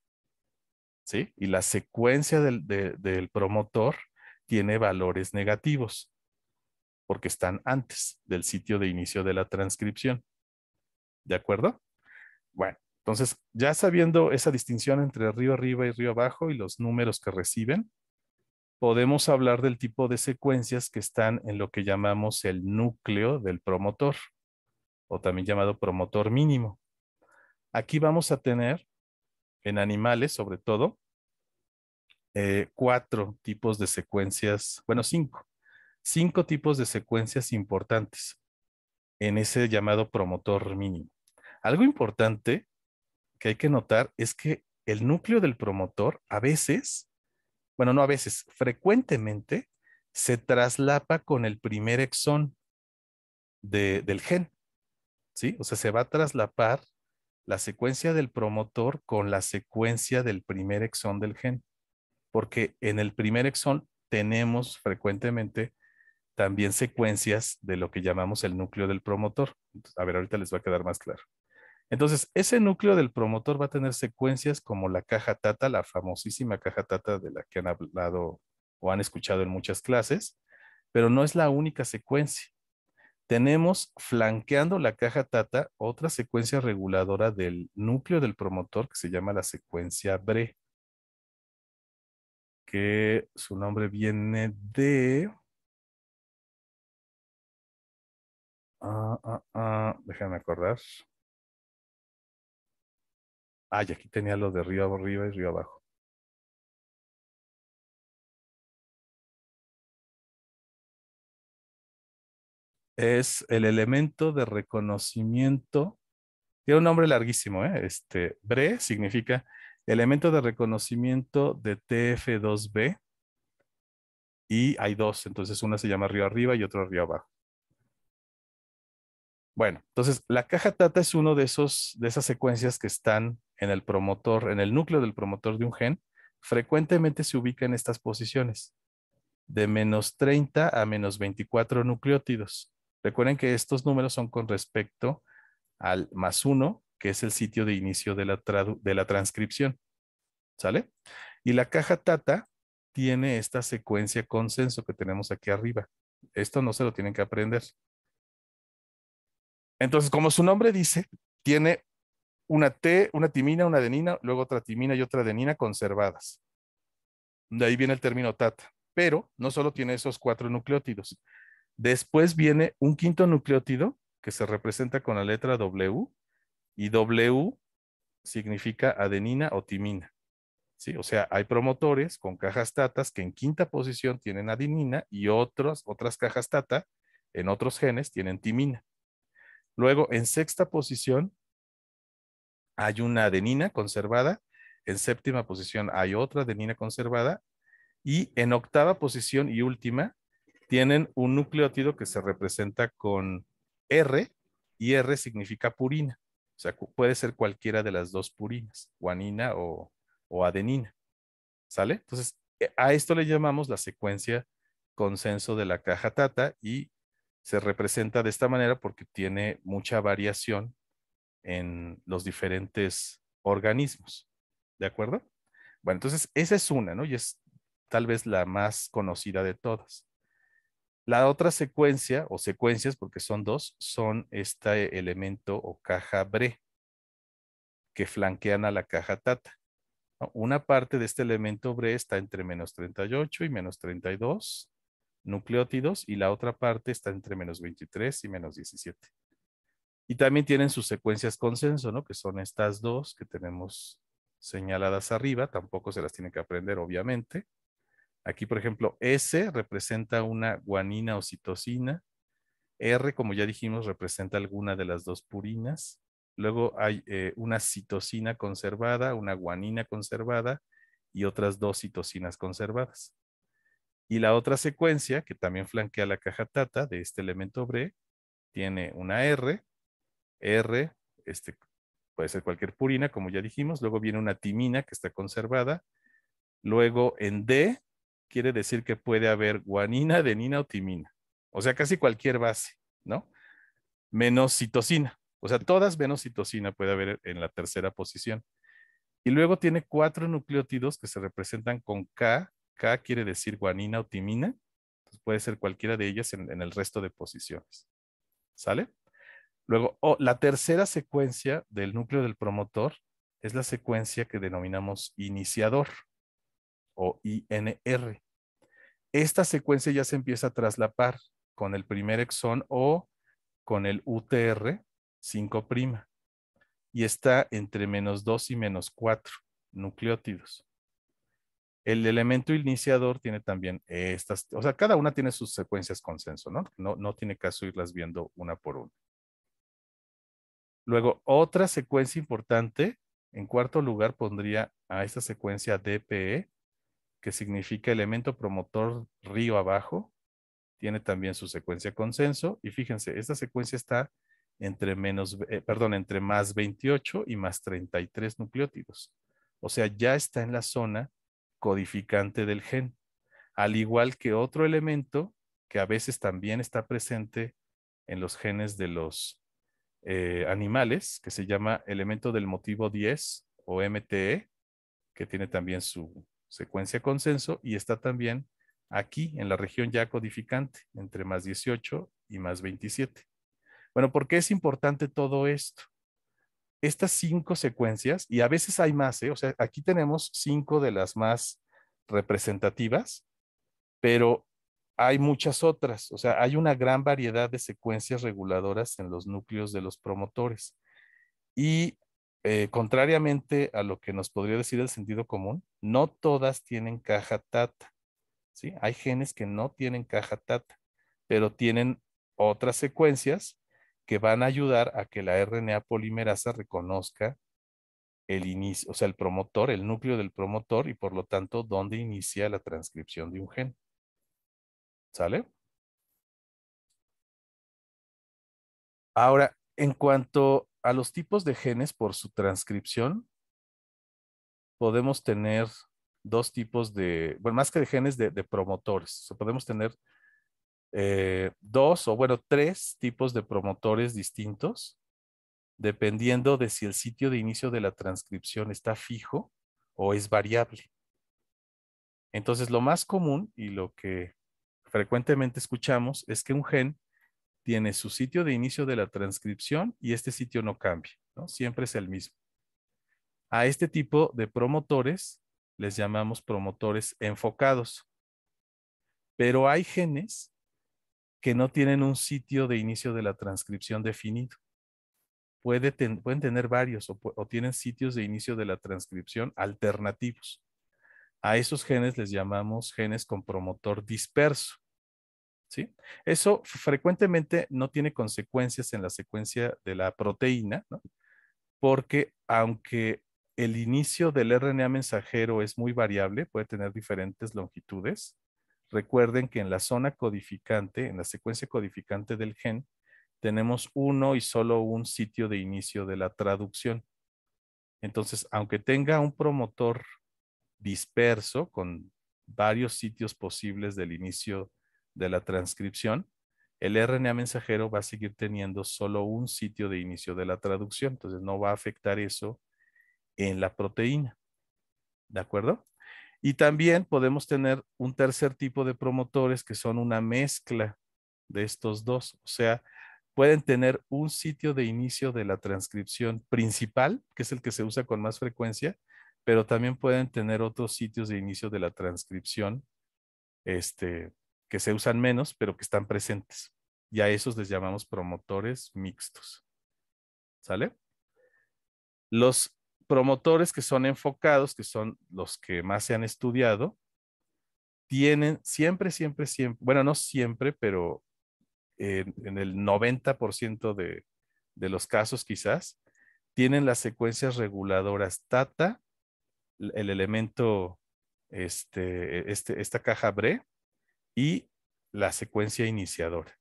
¿sí? Y la secuencia del promotor tiene valores negativos, porque están antes del sitio de inicio de la transcripción. ¿De acuerdo? Bueno, entonces, ya sabiendo esa distinción entre río arriba y río abajo y los números que reciben, podemos hablar del tipo de secuencias que están en lo que llamamos el núcleo del promotor, o también llamado promotor mínimo. Aquí vamos a tener, en animales sobre todo, 4 tipos de secuencias, bueno, 5. 5 tipos de secuencias importantes en ese llamado promotor mínimo. Algo importante que hay que notar es que el núcleo del promotor a veces, bueno, no a veces, frecuentemente se traslapa con el primer exón del gen, ¿sí? O sea, se va a traslapar la secuencia del promotor con la secuencia del primer exón del gen, porque en el primer exón tenemos frecuentemente también secuencias de lo que llamamos el núcleo del promotor. Entonces, a ver, ahorita les va a quedar más claro. Entonces, ese núcleo del promotor va a tener secuencias como la caja Tata, la famosísima caja Tata de la que han hablado o han escuchado en muchas clases, pero no es la única secuencia. Tenemos flanqueando la caja Tata otra secuencia reguladora del núcleo del promotor que se llama la secuencia BRE, que su nombre viene de Déjame acordar. Y aquí tenía lo de río arriba y río abajo. Es el elemento de reconocimiento. Tiene un nombre larguísimo, ¿eh? BRE significa elemento de reconocimiento de TF2B y hay dos, entonces una se llama río arriba y otro río abajo. Bueno, entonces la caja Tata es uno de esas secuencias que están en el promotor, en el núcleo del promotor de un gen. Frecuentemente se ubica en estas posiciones, de -30 a -24 nucleótidos. Recuerden que estos números son con respecto al +1, que es el sitio de inicio de la transcripción. ¿Sale? Y la caja Tata tiene esta secuencia consenso que tenemos aquí arriba. Esto no se lo tienen que aprender. Entonces, como su nombre dice, tiene una T, una timina, una adenina, luego otra timina y otra adenina conservadas. De ahí viene el término Tata. Pero no solo tiene esos 4 nucleótidos. Después viene un quinto nucleótido que se representa con la letra W y W significa adenina o timina. ¿Sí? O sea, hay promotores con cajas tatas que en quinta posición tienen adenina y otras cajas tata en otros genes tienen timina. Luego, en sexta posición hay una adenina conservada, en séptima posición hay otra adenina conservada y en octava posición y última tienen un nucleótido que se representa con R y R significa purina. O sea, puede ser cualquiera de las dos purinas, guanina o adenina. ¿Sale? Entonces, a esto le llamamos la secuencia consenso de la caja Tata y se representa de esta manera porque tiene mucha variación en los diferentes organismos. ¿De acuerdo? Bueno, entonces esa es una, ¿no? Y es tal vez la más conocida de todas. La otra secuencia o secuencias, porque son dos, son este elemento o caja BRE que flanquean a la caja Tata. Una parte de este elemento BRE está entre -38 y -32 nucleótidos y la otra parte está entre -23 y -17. Y también tienen sus secuencias consenso, ¿no? Que son estas dos que tenemos señaladas arriba. Tampoco se las tiene que aprender, obviamente. Aquí, por ejemplo, S representa una guanina o citosina. R, como ya dijimos, representa alguna de las dos purinas. Luego hay una citosina conservada, una guanina conservada y otras dos citosinas conservadas. Y la otra secuencia, que también flanquea la caja Tata de este elemento BRE, tiene una R, puede ser cualquier purina, como ya dijimos. Luego viene una timina que está conservada. Luego en D, quiere decir que puede haber guanina, adenina o timina. O sea, casi cualquier base, ¿no? Menos citosina. O sea, todas menos citosina puede haber en la tercera posición. Y luego tiene 4 nucleótidos que se representan con K. K quiere decir guanina o timina. Entonces puede ser cualquiera de ellas en el resto de posiciones. ¿Sale? Luego, la tercera secuencia del núcleo del promotor es la secuencia que denominamos iniciador o INR. Esta secuencia ya se empieza a traslapar con el primer exón o con el UTR 5' y está entre -2 y -4 nucleótidos. El elemento iniciador tiene también estas, o sea, cada una tiene sus secuencias consenso, ¿no? No tiene caso irlas viendo una por una. Luego, otra secuencia importante, en cuarto lugar pondría a esta secuencia DPE, que significa elemento promotor río abajo. Tiene también su secuencia consenso. Y fíjense, esta secuencia está entre entre +28 y +33 nucleótidos. O sea, ya está en la zona codificante del gen. Al igual que otro elemento que a veces también está presente en los genes de los animales, que se llama elemento del motivo 10 o MTE, que tiene también su secuencia consenso y está también aquí en la región ya codificante, entre +18 y +27. Bueno, ¿por qué es importante todo esto? Estas 5 secuencias, y a veces hay más, o sea, aquí tenemos 5 de las más representativas, pero hay muchas otras, o sea, hay una gran variedad de secuencias reguladoras en los núcleos de los promotores. Y contrariamente a lo que nos podría decir el sentido común, no todas tienen caja TATA, ¿sí? Hay genes que no tienen caja TATA, pero tienen otras secuencias que van a ayudar a que la RNA polimerasa reconozca el inicio, o sea, el promotor, el núcleo del promotor y por lo tanto, dónde inicia la transcripción de un gen. ¿Sale? Ahora, en cuanto a los tipos de genes por su transcripción, podemos tener dos tipos de, bueno, más que de genes, de promotores. O sea, podemos tener dos o, bueno, tres tipos de promotores distintos, dependiendo de si el sitio de inicio de la transcripción está fijo o es variable. Entonces, lo más común y lo que frecuentemente escuchamos es que un gen tiene su sitio de inicio de la transcripción y este sitio no cambia, ¿no? Siempre es el mismo. A este tipo de promotores les llamamos promotores enfocados. Pero hay genes que no tienen un sitio de inicio de la transcripción definido. Pueden tener varios o tienen sitios de inicio de la transcripción alternativos. A esos genes les llamamos genes con promotor disperso. ¿Sí? Eso frecuentemente no tiene consecuencias en la secuencia de la proteína, ¿no? Porque aunque el inicio del RNA mensajero es muy variable, puede tener diferentes longitudes, recuerden que en la zona codificante, en la secuencia codificante del gen, tenemos uno y solo un sitio de inicio de la traducción. Entonces, aunque tenga un promotor disperso con varios sitios posibles del inicio de la transcripción, el RNA mensajero va a seguir teniendo solo un sitio de inicio de la traducción, entonces no va a afectar eso en la proteína. ¿De acuerdo? Y también podemos tener un tercer tipo de promotores que son una mezcla de estos dos, o sea, pueden tener un sitio de inicio de la transcripción principal, que es el que se usa con más frecuencia, pero también pueden tener otros sitios de inicio de la transcripción, que se usan menos, pero que están presentes. Y a esos les llamamos promotores mixtos. ¿Sale? Los promotores que son enfocados, que son los que más se han estudiado, tienen siempre, bueno, no siempre, pero en el 90% de los casos quizás, tienen las secuencias reguladoras TATA, el elemento, esta caja Bre y la secuencia iniciadora.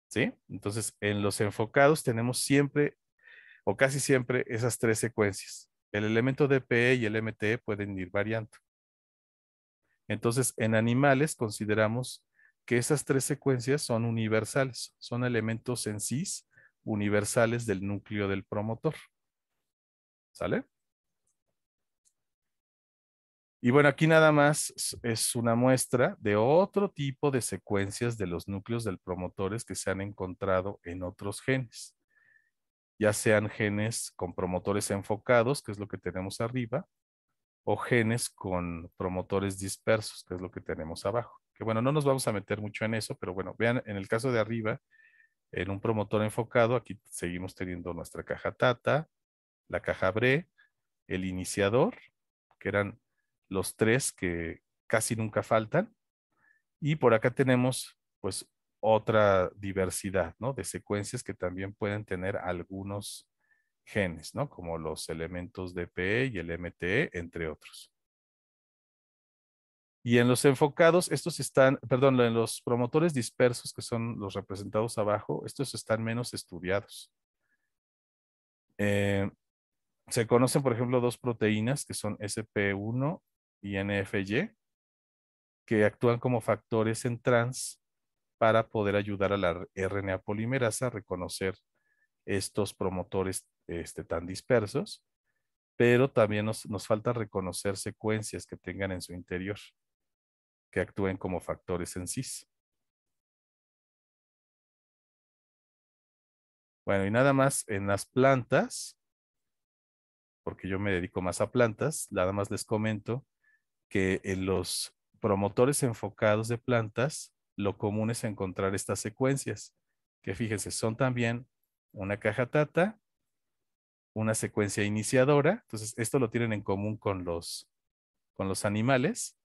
¿Sí? Entonces, en los enfocados tenemos siempre o casi siempre esas tres secuencias. El elemento DPE y el MTE pueden ir variando. Entonces, en animales consideramos que esas tres secuencias son universales, son elementos en sí universales del núcleo del promotor. ¿Sale? Y bueno, aquí nada más es una muestra de otro tipo de secuencias de los núcleos del promotores que se han encontrado en otros genes. Ya sean genes con promotores enfocados, que es lo que tenemos arriba, o genes con promotores dispersos, que es lo que tenemos abajo. Que bueno, no nos vamos a meter mucho en eso, pero bueno, vean, en el caso de arriba, en un promotor enfocado, aquí seguimos teniendo nuestra caja TATA, la caja Bre, el iniciador, que eran los tres que casi nunca faltan, y por acá tenemos pues otra diversidad, ¿no? De secuencias que también pueden tener algunos genes, ¿no? Como los elementos DPE y el MTE, entre otros. Y en los enfocados, estos están, perdón, en los promotores dispersos, que son los representados abajo, estos están menos estudiados. Se conocen, por ejemplo, dos proteínas que son SP1 y NFY, que actúan como factores en trans para poder ayudar a la RNA polimerasa a reconocer estos promotores tan dispersos, pero también nos falta reconocer secuencias que tengan en su interior, que actúen como factores en cis. Bueno, y nada más en las plantas, porque yo me dedico más a plantas, nada más les comento que en los promotores enfocados de plantas, lo común es encontrar estas secuencias, que fíjense, son también una caja tata, una secuencia iniciadora. Entonces, esto lo tienen en común con los animales.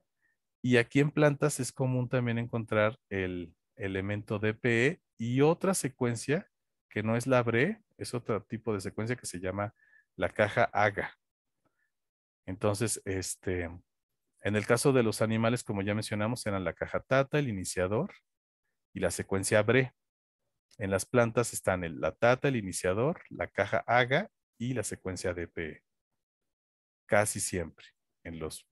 Y aquí en plantas es común también encontrar el elemento DPE y otra secuencia que no es la BRE, es otro tipo de secuencia que se llama la caja AGA. Entonces, en el caso de los animales, como ya mencionamos, eran la caja tata, el iniciador y la secuencia BRE. En las plantas están la tata, el iniciador, la caja AGA y la secuencia DPE. Casi siempre en los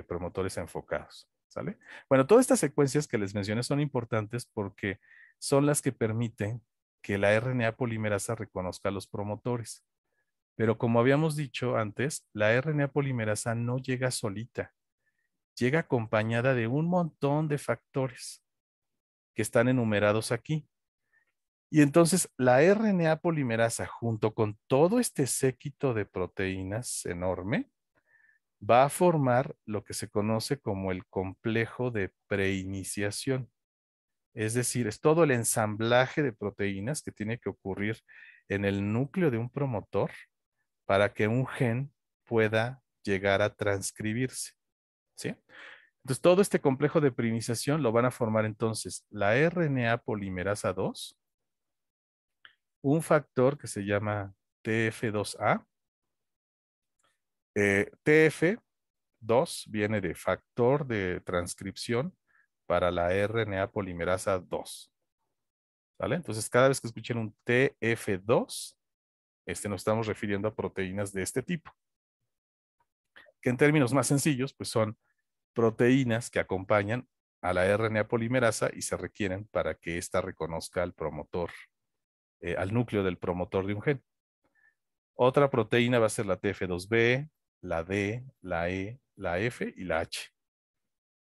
promotores enfocados. ¿Sale? Bueno, todas estas secuencias que les mencioné son importantes porque son las que permiten que la RNA polimerasa reconozca a los promotores. Pero como habíamos dicho antes, la RNA polimerasa no llega solita. Llega acompañada de un montón de factores que están enumerados aquí. Y entonces la RNA polimerasa, junto con todo este séquito de proteínas enorme, va a formar lo que se conoce como el complejo de preiniciación. Es decir, es todo el ensamblaje de proteínas que tiene que ocurrir en el núcleo de un promotor para que un gen pueda llegar a transcribirse. ¿Sí? Entonces, todo este complejo de preiniciación lo van a formar entonces la RNA polimerasa 2, un factor que se llama TF2A. TF2 viene de factor de transcripción para la RNA polimerasa 2. ¿Vale? Entonces, cada vez que escuchen un TF2, nos estamos refiriendo a proteínas de este tipo. Que en términos más sencillos, pues son proteínas que acompañan a la RNA polimerasa y se requieren para que ésta reconozca al promotor, al núcleo del promotor de un gen. Otra proteína va a ser la TF2B, la D, la E, la F y la H.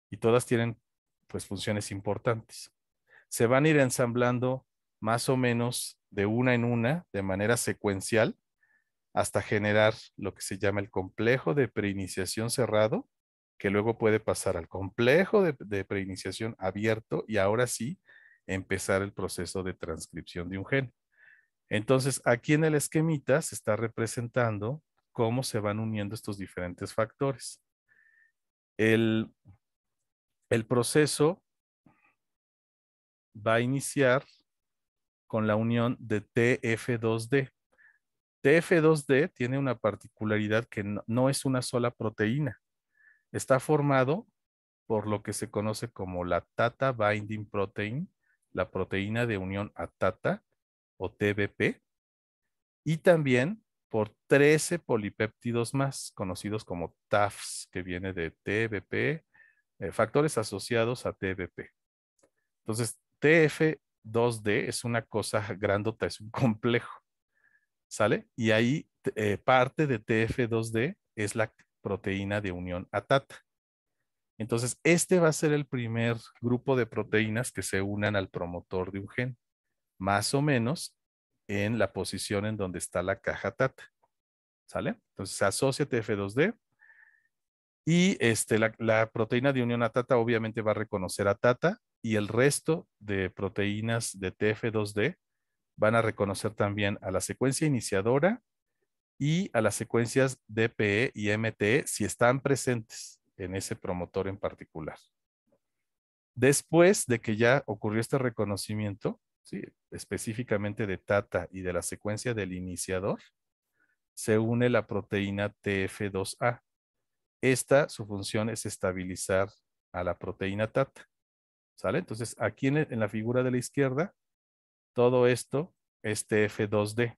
Y todas tienen pues funciones importantes. Se van a ir ensamblando más o menos de una en una, de manera secuencial, hasta generar lo que se llama el complejo de preiniciación cerrado, que luego puede pasar al complejo de preiniciación abierto y ahora sí empezar el proceso de transcripción de un gen. Entonces, aquí en el esquemita se está representando cómo se van uniendo estos diferentes factores. El proceso va a iniciar con la unión de TF2D. TF2D tiene una particularidad que no es una sola proteína. Está formado por lo que se conoce como la Tata Binding Protein, la proteína de unión a Tata o TBP, y también por 13 polipéptidos más, conocidos como TAFs, que viene de TBP, factores asociados a TBP. Entonces, TF2D es una cosa grandota, es un complejo, ¿sale? Y ahí parte de TF2D es la proteína de unión a Tata. Entonces, este va a ser el primer grupo de proteínas que se unan al promotor de un gen, más o menos en la posición en donde está la caja Tata, ¿sale? Entonces, se asocia TF2D y la proteína de unión a Tata obviamente va a reconocer a Tata y el resto de proteínas de TF2D van a reconocer también a la secuencia iniciadora y a las secuencias DPE y MTE si están presentes en ese promotor en particular. Después de que ya ocurrió este reconocimiento, ¿sí?, específicamente de Tata y de la secuencia del iniciador, se une la proteína TF2A. Su función es estabilizar a la proteína Tata, ¿sale? Entonces, aquí en la figura de la izquierda, todo esto es TF2D.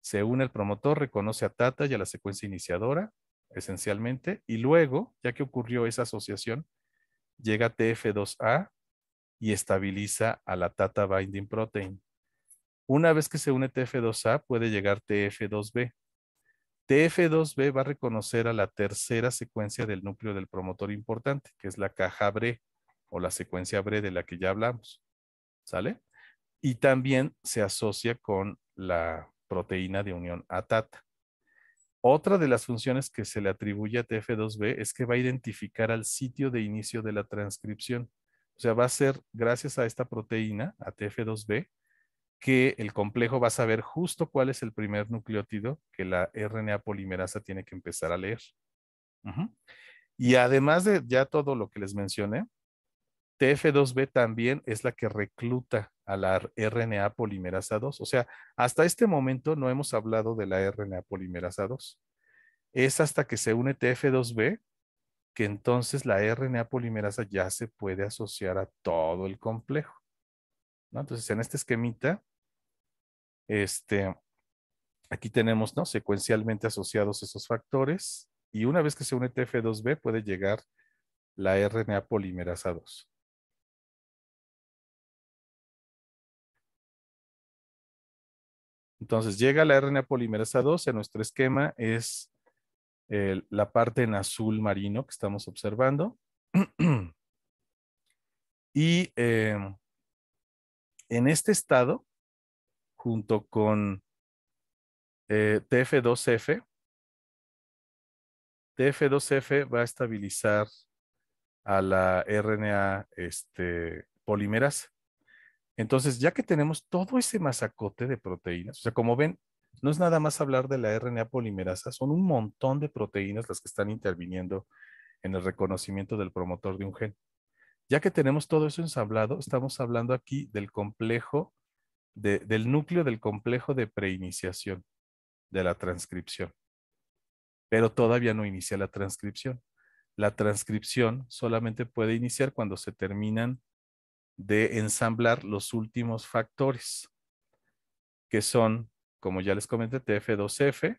Se une el promotor, reconoce a Tata y a la secuencia iniciadora, esencialmente, y luego, ya que ocurrió esa asociación, llega TF2A y estabiliza a la Tata Binding Protein. Una vez que se une TF2A, puede llegar TF2B. TF2B va a reconocer a la tercera secuencia del núcleo del promotor importante, que es la caja BRE o la secuencia BRE de la que ya hablamos, ¿sale? Y también se asocia con la proteína de unión a Tata. Otra de las funciones que se le atribuye a TF2B es que va a identificar al sitio de inicio de la transcripción. O sea, va a ser gracias a esta proteína, a TF2B, que el complejo va a saber justo cuál es el primer nucleótido que la RNA polimerasa tiene que empezar a leer. Y además de ya todo lo que les mencioné, TF2B también es la que recluta a la RNA polimerasa 2. O sea, hasta este momento no hemos hablado de la RNA polimerasa 2. Es hasta que se une TF2B que entonces la RNA polimerasa ya se puede asociar a todo el complejo, ¿no? Entonces, en este esquemita, aquí tenemos, ¿no?, secuencialmente asociados esos factores, y una vez que se une TF2B puede llegar la RNA polimerasa 2. Entonces llega la RNA polimerasa 2, en nuestro esquema es la parte en azul marino que estamos observando. Y en este estado, junto con TF2F, TF2F va a estabilizar a la RNA polimerasa. Entonces, ya que tenemos todo ese masacote de proteínas, o sea, como ven, no es nada más hablar de la RNA polimerasa, son un montón de proteínas las que están interviniendo en el reconocimiento del promotor de un gen. Ya que tenemos todo eso ensamblado, estamos hablando aquí del complejo, del núcleo del complejo de preiniciación de la transcripción. Pero todavía no inicia la transcripción. La transcripción solamente puede iniciar cuando se terminan de ensamblar los últimos factores, que son, como ya les comenté, TF2F,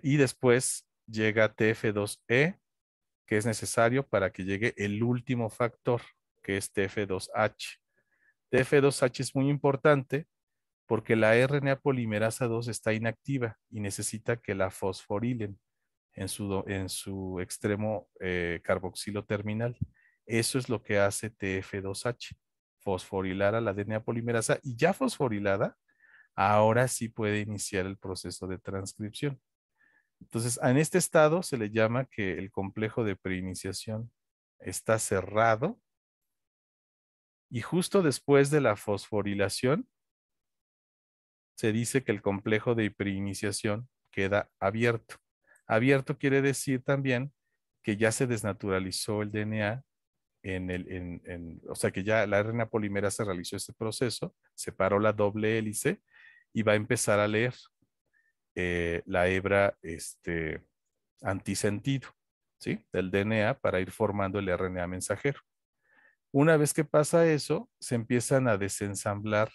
y después llega TF2E, que es necesario para que llegue el último factor, que es TF2H. TF2H es muy importante porque la RNA polimerasa 2 está inactiva y necesita que la fosforilen en su extremo carboxilo terminal. Eso es lo que hace TF2H, fosforilar a la RNA polimerasa, y ya fosforilada, ahora sí puede iniciar el proceso de transcripción. Entonces, en este estado se le llama que el complejo de preiniciación está cerrado, y justo después de la fosforilación se dice que el complejo de preiniciación queda abierto. Abierto quiere decir también que ya se desnaturalizó el DNA, o sea que ya la RNA polimerasa realizó este proceso, separó la doble hélice y va a empezar a leer la hebra antisentido, ¿sí?, del DNA para ir formando el RNA mensajero. Una vez que pasa eso, se empiezan a desensamblar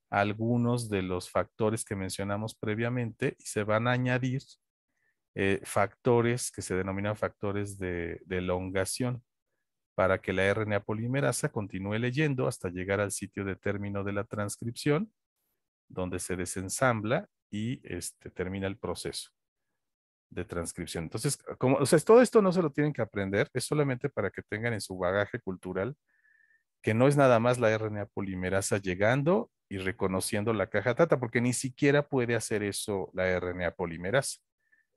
algunos de los factores que mencionamos previamente y se van a añadir factores que se denominan factores de elongación para que la RNA polimerasa continúe leyendo hasta llegar al sitio de término de la transcripción, donde se desensambla y termina el proceso de transcripción. Entonces, o sea, todo esto no se lo tienen que aprender, es solamente para que tengan en su bagaje cultural que no es nada más la RNA polimerasa llegando y reconociendo la caja tata, porque ni siquiera puede hacer eso la RNA polimerasa.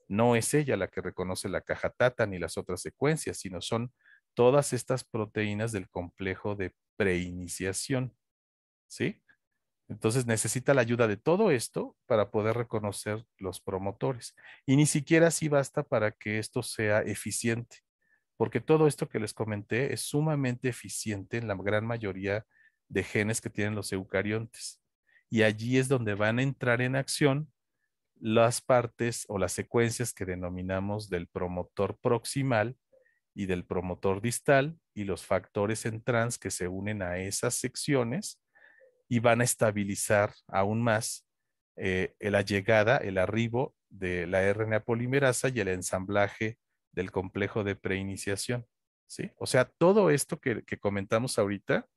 No es ella la que reconoce la caja tata ni las otras secuencias, sino son todas estas proteínas del complejo de preiniciación, ¿sí? Entonces necesita la ayuda de todo esto para poder reconocer los promotores. Y ni siquiera así basta para que esto sea eficiente, porque todo esto que les comenté es sumamente eficiente en la gran mayoría de genes que tienen los eucariontes. Y allí es donde van a entrar en acción las partes o las secuencias que denominamos del promotor proximal y del promotor distal, y los factores en trans que se unen a esas secciones y van a estabilizar aún más la llegada, el arribo de la RNA polimerasa y el ensamblaje del complejo de preiniciación, ¿sí? O sea, todo esto que comentamos ahorita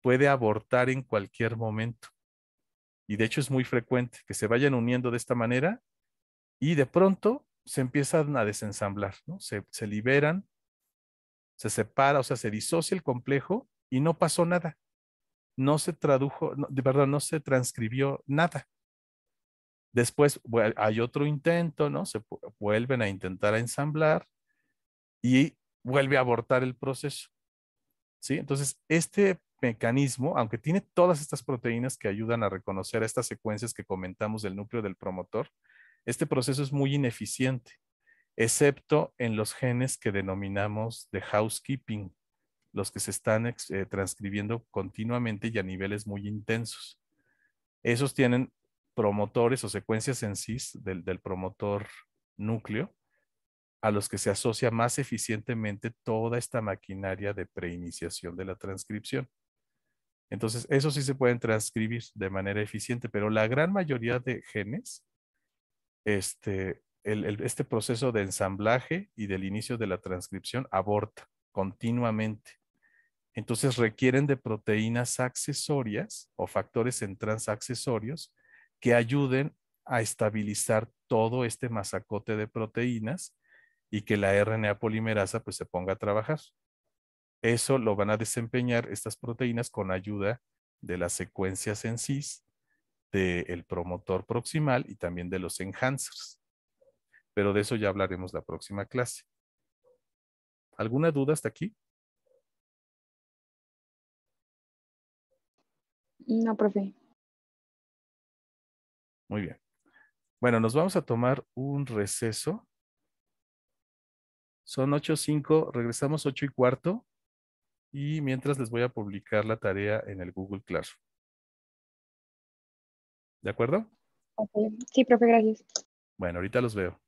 puede abortar en cualquier momento. Y de hecho es muy frecuente que se vayan uniendo de esta manera y de pronto se empiezan a desensamblar, ¿no? Se liberan, se separa, o sea, se disocia el complejo y no pasó nada. No se tradujo, no, de verdad, no se transcribió nada. Después hay otro intento, ¿no? Se vuelven a intentar ensamblar y vuelve a abortar el proceso, ¿sí? Entonces, este mecanismo, aunque tiene todas estas proteínas que ayudan a reconocer estas secuencias que comentamos del núcleo del promotor, este proceso es muy ineficiente, excepto en los genes que denominamos de housekeeping, los que se están transcribiendo continuamente y a niveles muy intensos. Esos tienen promotores o secuencias en cis del promotor núcleo, a los que se asocia más eficientemente toda esta maquinaria de preiniciación de la transcripción. Entonces, esos sí se pueden transcribir de manera eficiente, pero la gran mayoría de genes, este proceso de ensamblaje y del inicio de la transcripción aborta continuamente. Entonces requieren de proteínas accesorias o factores en transaccesorios que ayuden a estabilizar todo este masacote de proteínas y que la RNA polimerasa pues se ponga a trabajar. Eso lo van a desempeñar estas proteínas con ayuda de las secuencias en cis, del promotor proximal y también de los enhancers. Pero de eso ya hablaremos la próxima clase. ¿Alguna duda hasta aquí? No, profe. Muy bien. Bueno, nos vamos a tomar un receso. Son 8:05, regresamos 8:15 y mientras les voy a publicar la tarea en el Google Classroom. ¿De acuerdo? Ok. Sí, profe, gracias. Bueno, ahorita los veo.